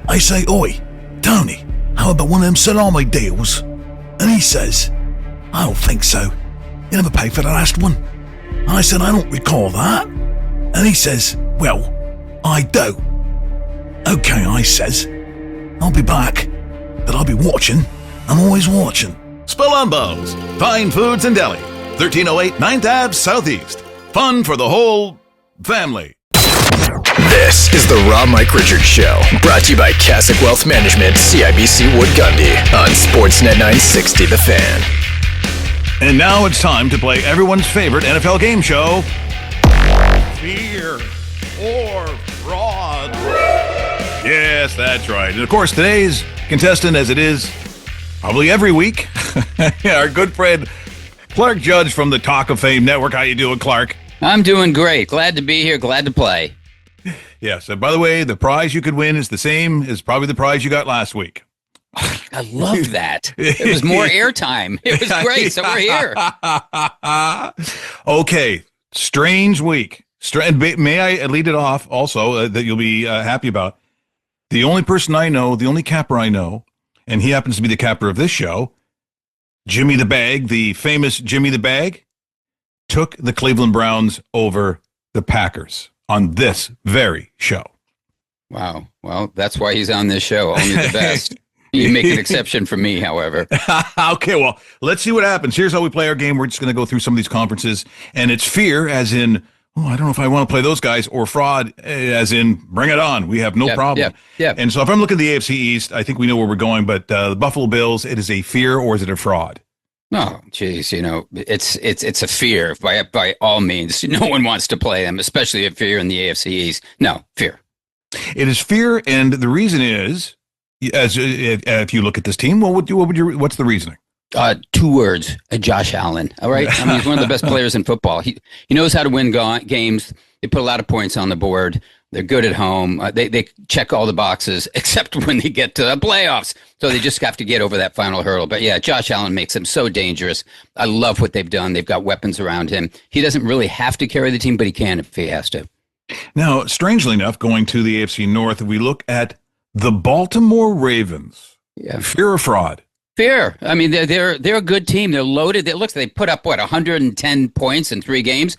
H: I say, oi, Tony, how about one of them salami deals? And he says, I don't think so. You never paid for the last one. And I said, I don't recall that. And he says, well, I do. Okay, I says, I'll be back, but I'll be watching. I'm always watching.
J: Spilumbo's, fine foods and deli, 1308 9th Ave Southeast. Fun for the whole family.
D: This is the Raw Mike Richards Show, brought to you by Cassock Wealth Management, CIBC Wood Gundy, on Sportsnet 960 The Fan.
E: And now it's time to play everyone's favorite NFL game show, Fear or Fraud. Yes, that's right. And of course, today's contestant, as it is probably every week, our good friend Clark Judge from the Talk of Fame Network. How you doing, Clark?
K: I'm doing great. Glad to be here. Glad to play.
E: Yes. And by the way, the prize you could win is the same as probably the prize you got last week.
K: I love that. It was more airtime. It was great. So we're here.
E: Okay. Strange week. May I lead it off also that you'll be happy about? The only person I know, the only capper I know, and he happens to be the capper of this show, Jimmy the Bag, the famous Jimmy the Bag, took the Cleveland Browns over the Packers on this very show.
K: Wow. Well, that's why he's on this show. Only the best. You make an exception for me, however.
E: Okay, well, let's see what happens. Here's how we play our game. We're just going to go through some of these conferences, and it's fear as in, oh, I don't know if I want to play those guys, or fraud as in, bring it on. We have no problem.
K: Yeah.
E: And so if I'm looking at the AFC East, I think we know where we're going, but the Buffalo Bills, it is a fear or is it a fraud?
K: Oh, geez, it's a fear by all means. No one wants to play them, especially if you're in the AFC East. No, fear.
E: It is fear, and the reason is, as if you look at this team, what's the reasoning?
K: 2 words: Josh Allen. All right, I mean, he's one of the best players in football. He knows how to win games. They put a lot of points on the board. They're good at home. They check all the boxes except when they get to the playoffs. So they just have to get over that final hurdle. But yeah, Josh Allen makes them so dangerous. I love what they've done. They've got weapons around him. He doesn't really have to carry the team, but he can if he has to.
E: Now, strangely enough, going to the AFC North, if we look at the Baltimore Ravens, fear or fraud?
K: Fear. I mean, they're a good team. They're loaded. They put up 110 points in 3 games.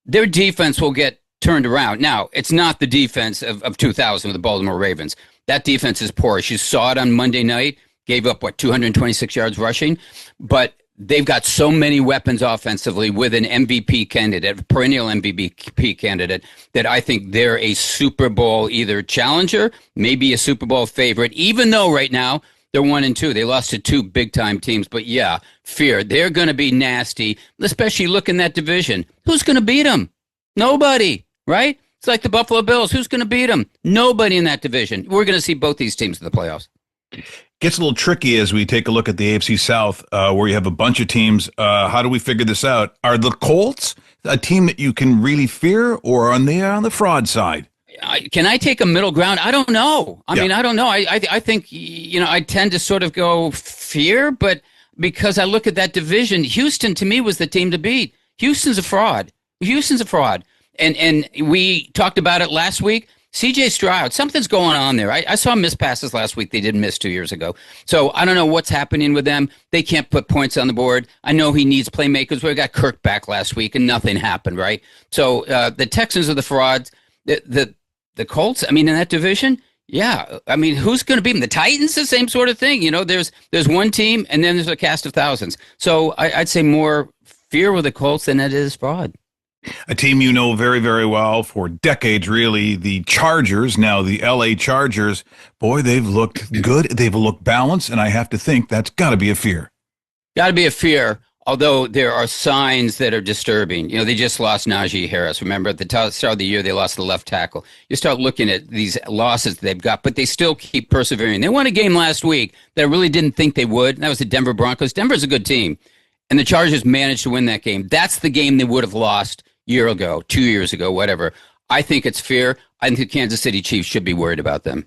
K: Their defense will get turned around. Now, it's not the defense of 2000 with the Baltimore Ravens. That defense is porous. You saw it on Monday night. Gave up 226 yards rushing, but they've got so many weapons offensively with an MVP candidate, a perennial MVP candidate, that I think they're a Super Bowl either challenger, maybe a Super Bowl favorite, even though right now they're 1-2. They lost to 2 big-time teams. But, yeah, fear. They're going to be nasty, especially look in that division. Who's going to beat them? Nobody, right? It's like the Buffalo Bills. Who's going to beat them? Nobody in that division. We're going to see both these teams in the playoffs.
E: Gets a little tricky as we take a look at the AFC South, where you have a bunch of teams. How do we figure this out? Are the Colts a team that you can really fear, or are they on the fraud side?
K: Can I take a middle ground? I don't know. I mean, I don't know. I think, I tend to sort of go fear, but because I look at that division, Houston to me was the team to beat. Houston's a fraud. And we talked about it last week. CJ Stroud, something's going on there. I saw missed passes last week they didn't miss 2 years ago. So I don't know what's happening with them. They can't put points on the board. I know he needs playmakers. We got Kirk back last week and nothing happened, right? So the Texans are the frauds. The Colts, I mean, in that division, yeah. I mean, who's going to beat them? The Titans, the same sort of thing. There's one team and then there's a cast of thousands. So I'd say more fear with the Colts than it is fraud.
E: A team you know very, very well for decades, really, the Chargers, now the LA Chargers. Boy, they've looked good. They've looked balanced, and I have to think that's got to be a fear.
K: Got to be a fear, although there are signs that are disturbing. They just lost Najee Harris. Remember, at the start of the year, they lost the left tackle. You start looking at these losses they've got, but they still keep persevering. They won a game last week that I really didn't think they would, and that was the Denver Broncos. Denver's a good team, and the Chargers managed to win that game. That's the game they would have lost year ago, 2 years ago, whatever. I think it's fear. I think the Kansas City Chiefs should be worried about them.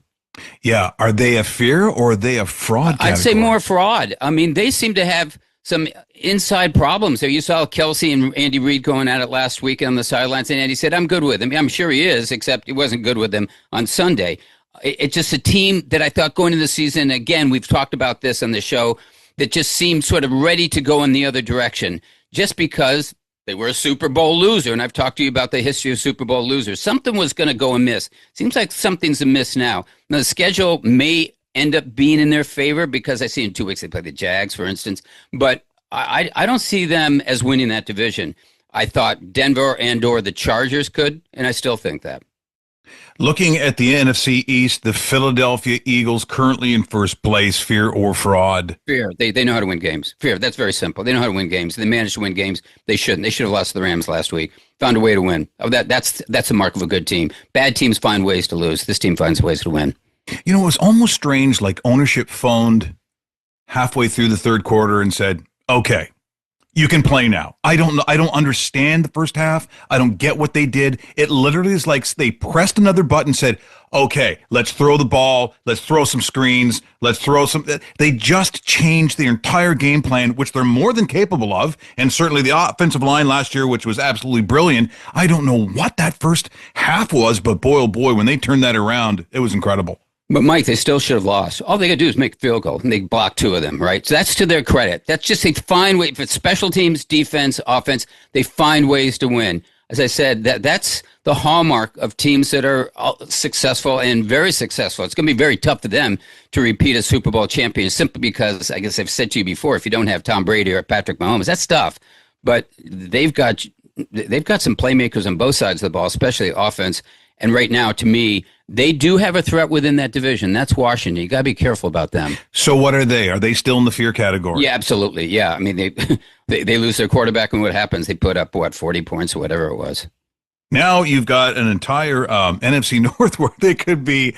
E: Yeah. Are they a fear or are they a fraud category?
K: I'd say more fraud. I mean, they seem to have some inside problems there. You saw Kelsey and Andy Reid going at it last week on the sidelines, and Andy said, I'm good with him. I'm sure he is, except he wasn't good with them on Sunday. It's just a team that I thought going into the season, again, we've talked about this on the show, that just seemed sort of ready to go in the other direction just because they were a Super Bowl loser, and I've talked to you about the history of Super Bowl losers. Something was going to go amiss. Seems like something's amiss now. Now, the schedule may end up being in their favor because I see in 2 weeks they play the Jags, for instance, but I don't see them as winning that division. I thought Denver and or the Chargers could, and I still think that.
E: Looking at the NFC East, the Philadelphia Eagles currently in first place, fear or fraud?
K: Fear. They know how to win games. Fear. That's very simple. They know how to win games. They managed to win games. They shouldn't. They should have lost to the Rams last week. Found a way to win. That's a mark of a good team. Bad teams find ways to lose. This team finds ways to win.
E: It was almost strange, like ownership phoned halfway through the third quarter and said, okay, you can play now. I don't know. I don't understand the first half. I don't get what they did. It literally is like they pressed another button and said, okay, let's throw the ball. Let's throw some screens. Let's throw some. They just changed the entire game plan, which they're more than capable of. And certainly the offensive line last year, which was absolutely brilliant. I don't know what that first half was, but boy, oh boy, when they turned that around, it was incredible.
K: But, Mike, they still should have lost. All they got to do is make a field goal, and they block 2 of them, right? So that's to their credit. That's just they find ways. If it's special teams, defense, offense, they find ways to win. As I said, that's the hallmark of teams that are successful and very successful. It's going to be very tough for them to repeat as Super Bowl champions simply because, I guess I've said to you before, if you don't have Tom Brady or Patrick Mahomes, that's tough. But they've got some playmakers on both sides of the ball, especially offense. And right now, to me, they do have a threat within that division. That's Washington. You got to be careful about them.
E: So what are they? Are they still in the fear category?
K: Yeah, absolutely. Yeah. I mean, they lose their quarterback, and what happens? They put up, 40 points or whatever it was.
E: Now you've got an entire NFC North where they could be,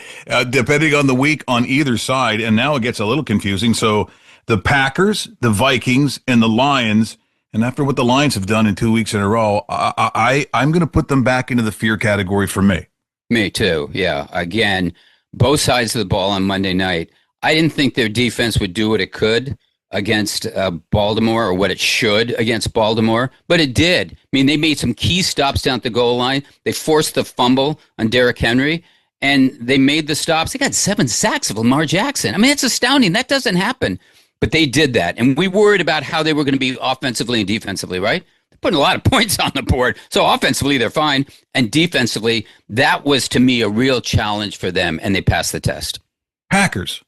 E: depending on the week, on either side. And now it gets a little confusing. So the Packers, the Vikings, and the Lions. And after what the Lions have done in 2 weeks in a row, I'm going to put them back into the fear category for me.
K: Me too. Yeah. Again, both sides of the ball on Monday night. I didn't think their defense would do what it could against Baltimore, or what it should against Baltimore, but it did. I mean, they made some key stops down at the goal line. They forced the fumble on Derrick Henry, and they made the stops. They got 7 sacks of Lamar Jackson. I mean, it's astounding. That doesn't happen. But they did that. And we worried about how they were going to be offensively and defensively, right? They're putting a lot of points on the board. So offensively, they're fine. And defensively, that was, to me, a real challenge for them, and they passed the test.
E: Packers.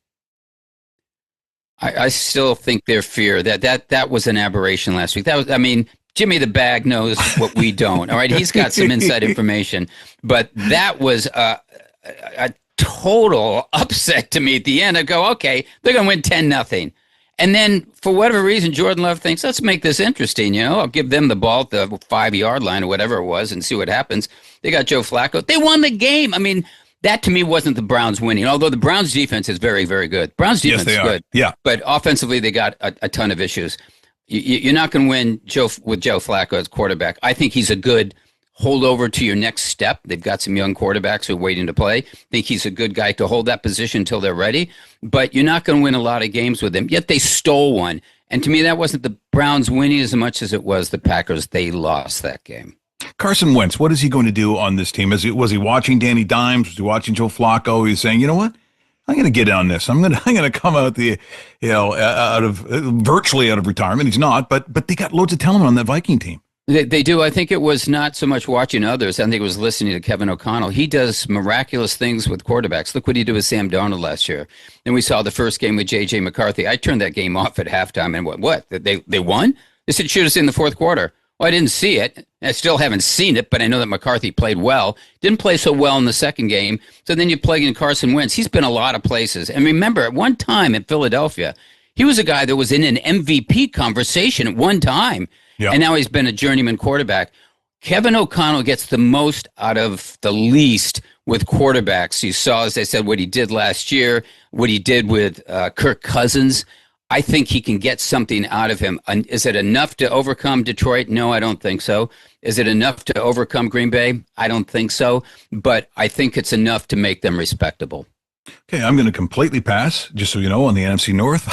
K: I still think their fear, that was an aberration last week. That was, I mean, Jimmy the Bag knows what we don't. All right, he's got some inside information, but that was a total upset to me at the end. I go, okay, they're going to win 10-0. And then, for whatever reason, Jordan Love thinks, let's make this interesting. You know, I'll give them the ball at the 5-yard line or whatever it was and see what happens. They got Joe Flacco. They won the game. I mean, that to me wasn't the Browns winning, although the Browns defense is very, very good. Browns defense is good.
E: Yeah.
K: But offensively, they got a ton of issues. You're not going to win with Joe Flacco as quarterback. I think he's a good holdover to your next step. They've got some young quarterbacks who are waiting to play. I think he's a good guy to hold that position until they're ready. But you're not going to win a lot of games with him. Yet they stole one. And to me, that wasn't the Browns winning as much as it was the Packers. They lost that game.
E: Carson Wentz, what is he going to do on this team? Was he watching Danny Dimes? Was he watching Joe Flacco? He's saying, you know what? I'm going to get on this. I'm going to come out virtually out of retirement. He's not, but they got loads of talent on that Viking team.
K: They do. I think it was not so much watching others. I think it was listening to Kevin O'Connell. He does miraculous things with quarterbacks. Look what he did with Sam Darnold last year. Then we saw the first game with J.J. McCarthy. I turned that game off at halftime and what? They won? They said shoot us in the fourth quarter. Well, I didn't see it. I still haven't seen it, but I know that McCarthy played well. Didn't play so well in the second game. So then you plug in Carson Wentz. He's been a lot of places. And remember, at one time in Philadelphia, he was a guy that was in an MVP conversation at one time. Yeah. And now he's been a journeyman quarterback. Kevin O'Connell gets the most out of the least with quarterbacks. You saw, as I said, what he did last year, what he did with Kirk Cousins. I think he can get something out of him. Is it enough to overcome Detroit? No, I don't think so. Is it enough to overcome Green Bay? I don't think so. But I think it's enough to make them respectable.
E: Okay, I'm going to completely pass, just so you know, on the NFC North,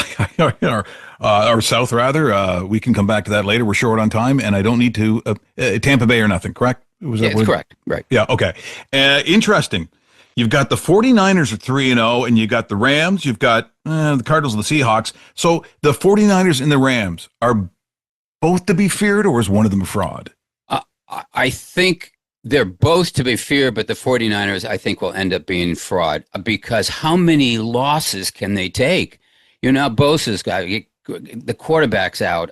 E: or South, rather. We can come back to that later. We're short on time, and I don't need to Tampa Bay or nothing, correct?
K: It's correct, right.
E: Yeah, okay. Interesting. You've got the 49ers at 3-0, and you got the Rams. You've got the Cardinals and the Seahawks. So the 49ers and the Rams are both to be feared, or is one of them a fraud?
K: I think they're both to be feared, but the 49ers, I think, will end up being fraud because how many losses can they take? You know, Bosa's got the quarterback's out.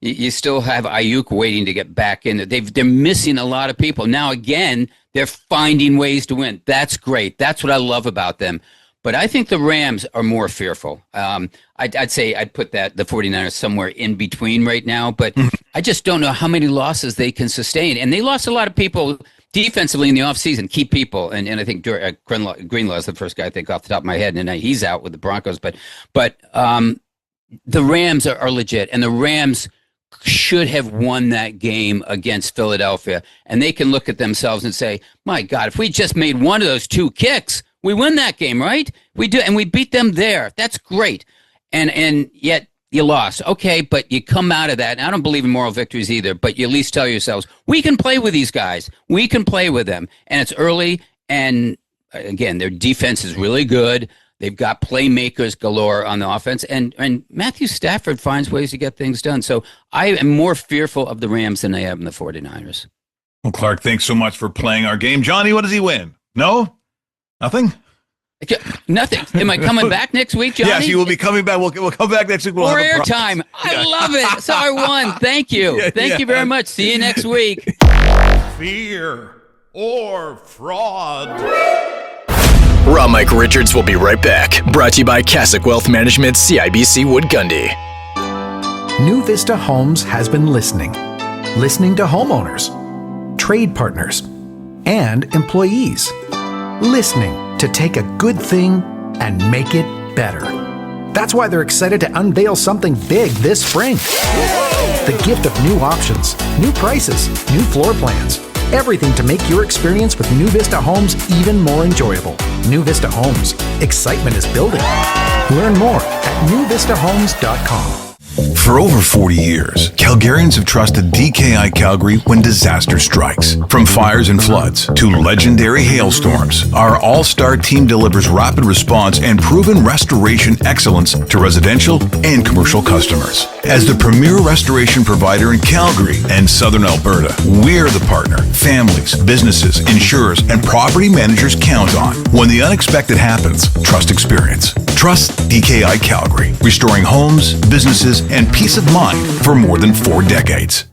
K: You still have Ayuk waiting to get back in. They're missing a lot of people. Now, again, they're finding ways to win. That's great. That's what I love about them. But I think the Rams are more fearful. I'd say I'd put the 49ers somewhere in between right now. But I just don't know how many losses they can sustain. And they lost a lot of people defensively in the offseason, key people. And I think Greenlaw is the first guy I think off the top of my head. And he's out with the Broncos. But the Rams are legit. And the Rams should have won that game against Philadelphia. And they can look at themselves and say, my God, if we just made one of those 2 kicks, we win that game, right? We do, and we beat them there. That's great. And yet you lost. Okay, but you come out of that. And I don't believe in moral victories either, but you at least tell yourselves, we can play with these guys. We can play with them. And it's early, and again, their defense is really good. They've got playmakers galore on the offense, and Matthew Stafford finds ways to get things done. So I am more fearful of the Rams than I am the 49ers.
E: Well, Clark, thanks so much for playing our game. Johnny, what does he win? No? Nothing?
K: Nothing. Am I coming back next week, Johnny?
E: Yes, you will be coming back. We'll come back next week. We'll
K: more airtime. I love it. So I won. Thank you. Thank you very much. See you next week.
J: Fear or fraud?
D: Raw Mike Richards will be right back. Brought to you by Cassock Wealth Management, CIBC Wood Gundy.
L: New Vista Homes has been listening to homeowners, trade partners, and employees. Listening to take a good thing and make it better. That's why they're excited to unveil something big this spring. The gift of new options, new prices, new floor plans, Everything to make your experience with New Vista Homes even more enjoyable. New Vista Homes. Excitement is building. Learn more at newvistahomes.com.
H: For over 40 years, Calgarians have trusted DKI Calgary when disaster strikes. From fires and floods to legendary hailstorms, our all-star team delivers rapid response and proven restoration excellence to residential and commercial customers. As the premier restoration provider in Calgary and Southern Alberta, we're the partner families, businesses, insurers, and property managers count on. When the unexpected happens, trust experience. Trust DKI Calgary, restoring homes, businesses, and peace of mind for more than 4 decades.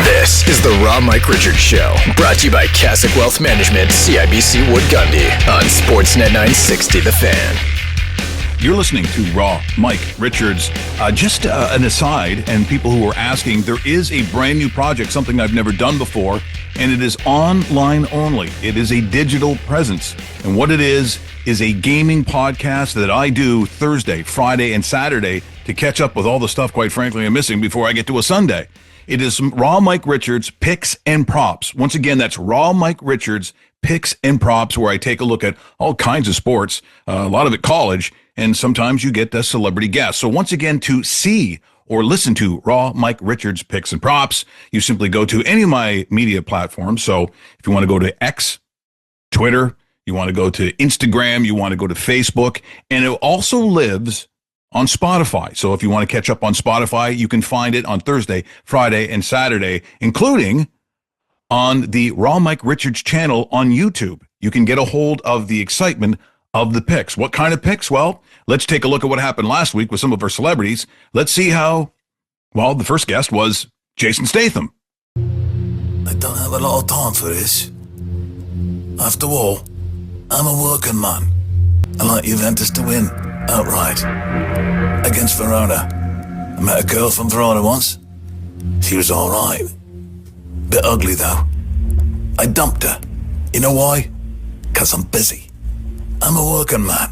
D: This is the Raw Mike Richards Show, brought to you by Cassock Wealth Management, CIBC Wood Gundy, on Sportsnet 960 The Fan.
E: You're listening to Raw Mike Richards. Just an aside, and people who are asking, there is a brand new project, something I've never done before, and it is online only. It is a digital presence. And what it is a gaming podcast that I do Thursday, Friday, and Saturday to catch up with all the stuff, quite frankly, I'm missing before I get to a Sunday. It is Raw Mike Richards Picks and Props. Once again, that's Raw Mike Richards Picks and Props, where I take a look at all kinds of sports, a lot of it college, and sometimes you get the celebrity guests. So once again, to see or listen to Raw Mike Richards Picks and Props, you simply go to any of my media platforms. So if you want to go to X, Twitter, you want to go to Instagram, you want to go to Facebook, and it also lives on Spotify. So if you want to catch up on Spotify, you can find it on Thursday, Friday, and Saturday, including on the Raw Mike Richards channel on YouTube. You can get a hold of the excitement of the picks. What kind of picks? Well, let's take a look at what happened last week with some of our celebrities. Let's see how, well, the first guest was Jason Statham.
M: I don't have a lot of time for this. After all, I'm a working man. I like Juventus to win outright against Verona. I met a girl from Verona once. She was all right. Bit ugly though. I dumped her. You know why? 'Cause I'm busy. I'm a working man.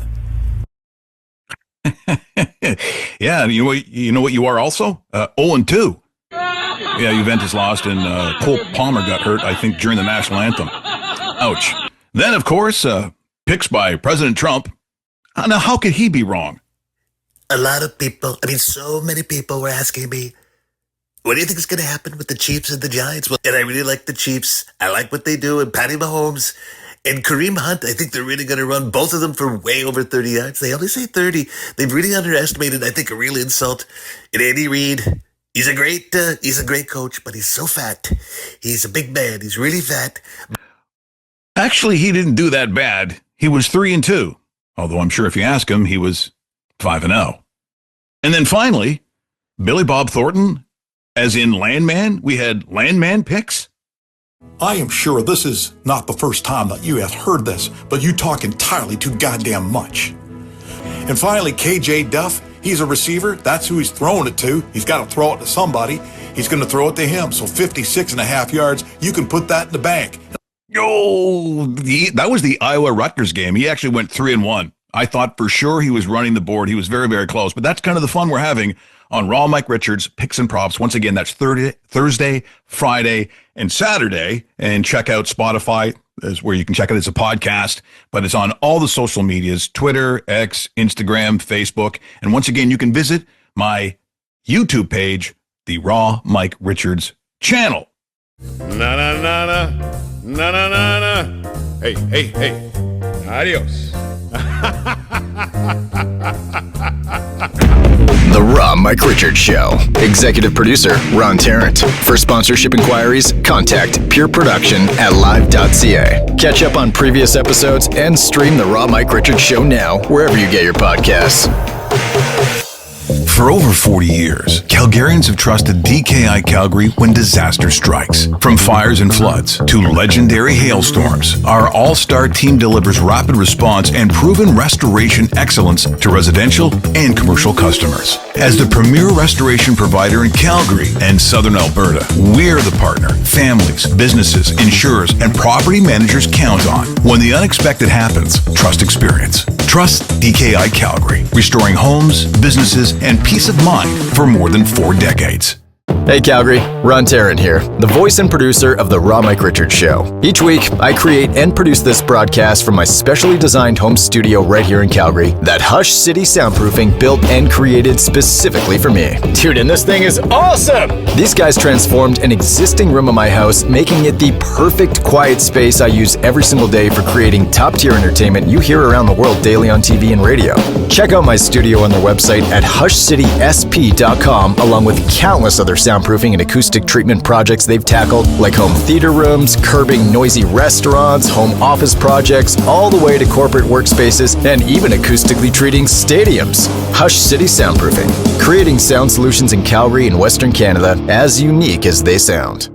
E: Yeah, you know what you are also? 0-2. Yeah, Juventus lost, and Cole Palmer got hurt, I think, during the national anthem. Ouch. Then, of course, picks by President Trump. Now, how could he be wrong?
M: A lot of people, so many people were asking me, what do you think is going to happen with the Chiefs and the Giants? Well, and I really like the Chiefs. I like what they do, and Patty Mahomes and Kareem Hunt. I think they're really going to run both of them for way over 30 yards. They only say 30. They've really underestimated, I think, a real insult. And Andy Reid, he's a great coach, but he's so fat. He's a big man. He's really fat.
E: Actually, he didn't do that bad. He was 3-2. Although I'm sure if you ask him, he was 5-0. And then finally, Billy Bob Thornton, as in Landman. We had Landman picks.
N: I am sure this is not the first time that you have heard this, but you talk entirely too goddamn much. And finally, KJ Duff, he's a receiver. That's who he's throwing it to. He's got to throw it to somebody. He's going to throw it to him. So 56.5 yards, you can put that in the bank.
E: Oh, that was the Iowa-Rutgers game. He actually went 3-1. I thought for sure he was running the board. He was very, very close. But that's kind of the fun we're having on Raw Mike Richards Picks and Props. Once again, that's Thursday, Friday, and Saturday. And check out Spotify, is where you can check it as a podcast. But it's on all the social medias, Twitter, X, Instagram, Facebook. And once again, you can visit my YouTube page, the Raw Mike Richards channel.
O: Na. Hey. Adios.
D: The Raw Mike Richards Show. Executive producer, Ron Tarrant. For sponsorship inquiries, contact pureproduction@live.ca. Catch up on previous episodes and stream The Raw Mike Richards Show now, wherever you get your podcasts.
H: For over 40 years, Calgarians have trusted DKI Calgary when disaster strikes. From fires and floods to legendary hailstorms, our all-star team delivers rapid response and proven restoration excellence to residential and commercial customers. As the premier restoration provider in Calgary and Southern Alberta, we're the partner families, businesses, insurers, and property managers count on. When the unexpected happens, trust experience. Trust DKI Calgary, restoring homes, businesses, and peace of mind for more than 4 decades.
D: Hey Calgary, Ron Tarrant here, the voice and producer of The Raw Mike Richards Show. Each week, I create and produce this broadcast from my specially designed home studio right here in Calgary that Hush City Soundproofing built and created specifically for me. Dude, and this thing is awesome! These guys transformed an existing room in my house, making it the perfect quiet space I use every single day for creating top-tier entertainment you hear around the world daily on TV and radio. Check out my studio on their website at hushcitysp.com, along with countless other soundproofing and acoustic treatment projects they've tackled, like home theater rooms, curbing noisy restaurants, home office projects, all the way to corporate workspaces, and even acoustically treating stadiums. Hush City Soundproofing, creating sound solutions in Calgary and Western Canada as unique as they sound.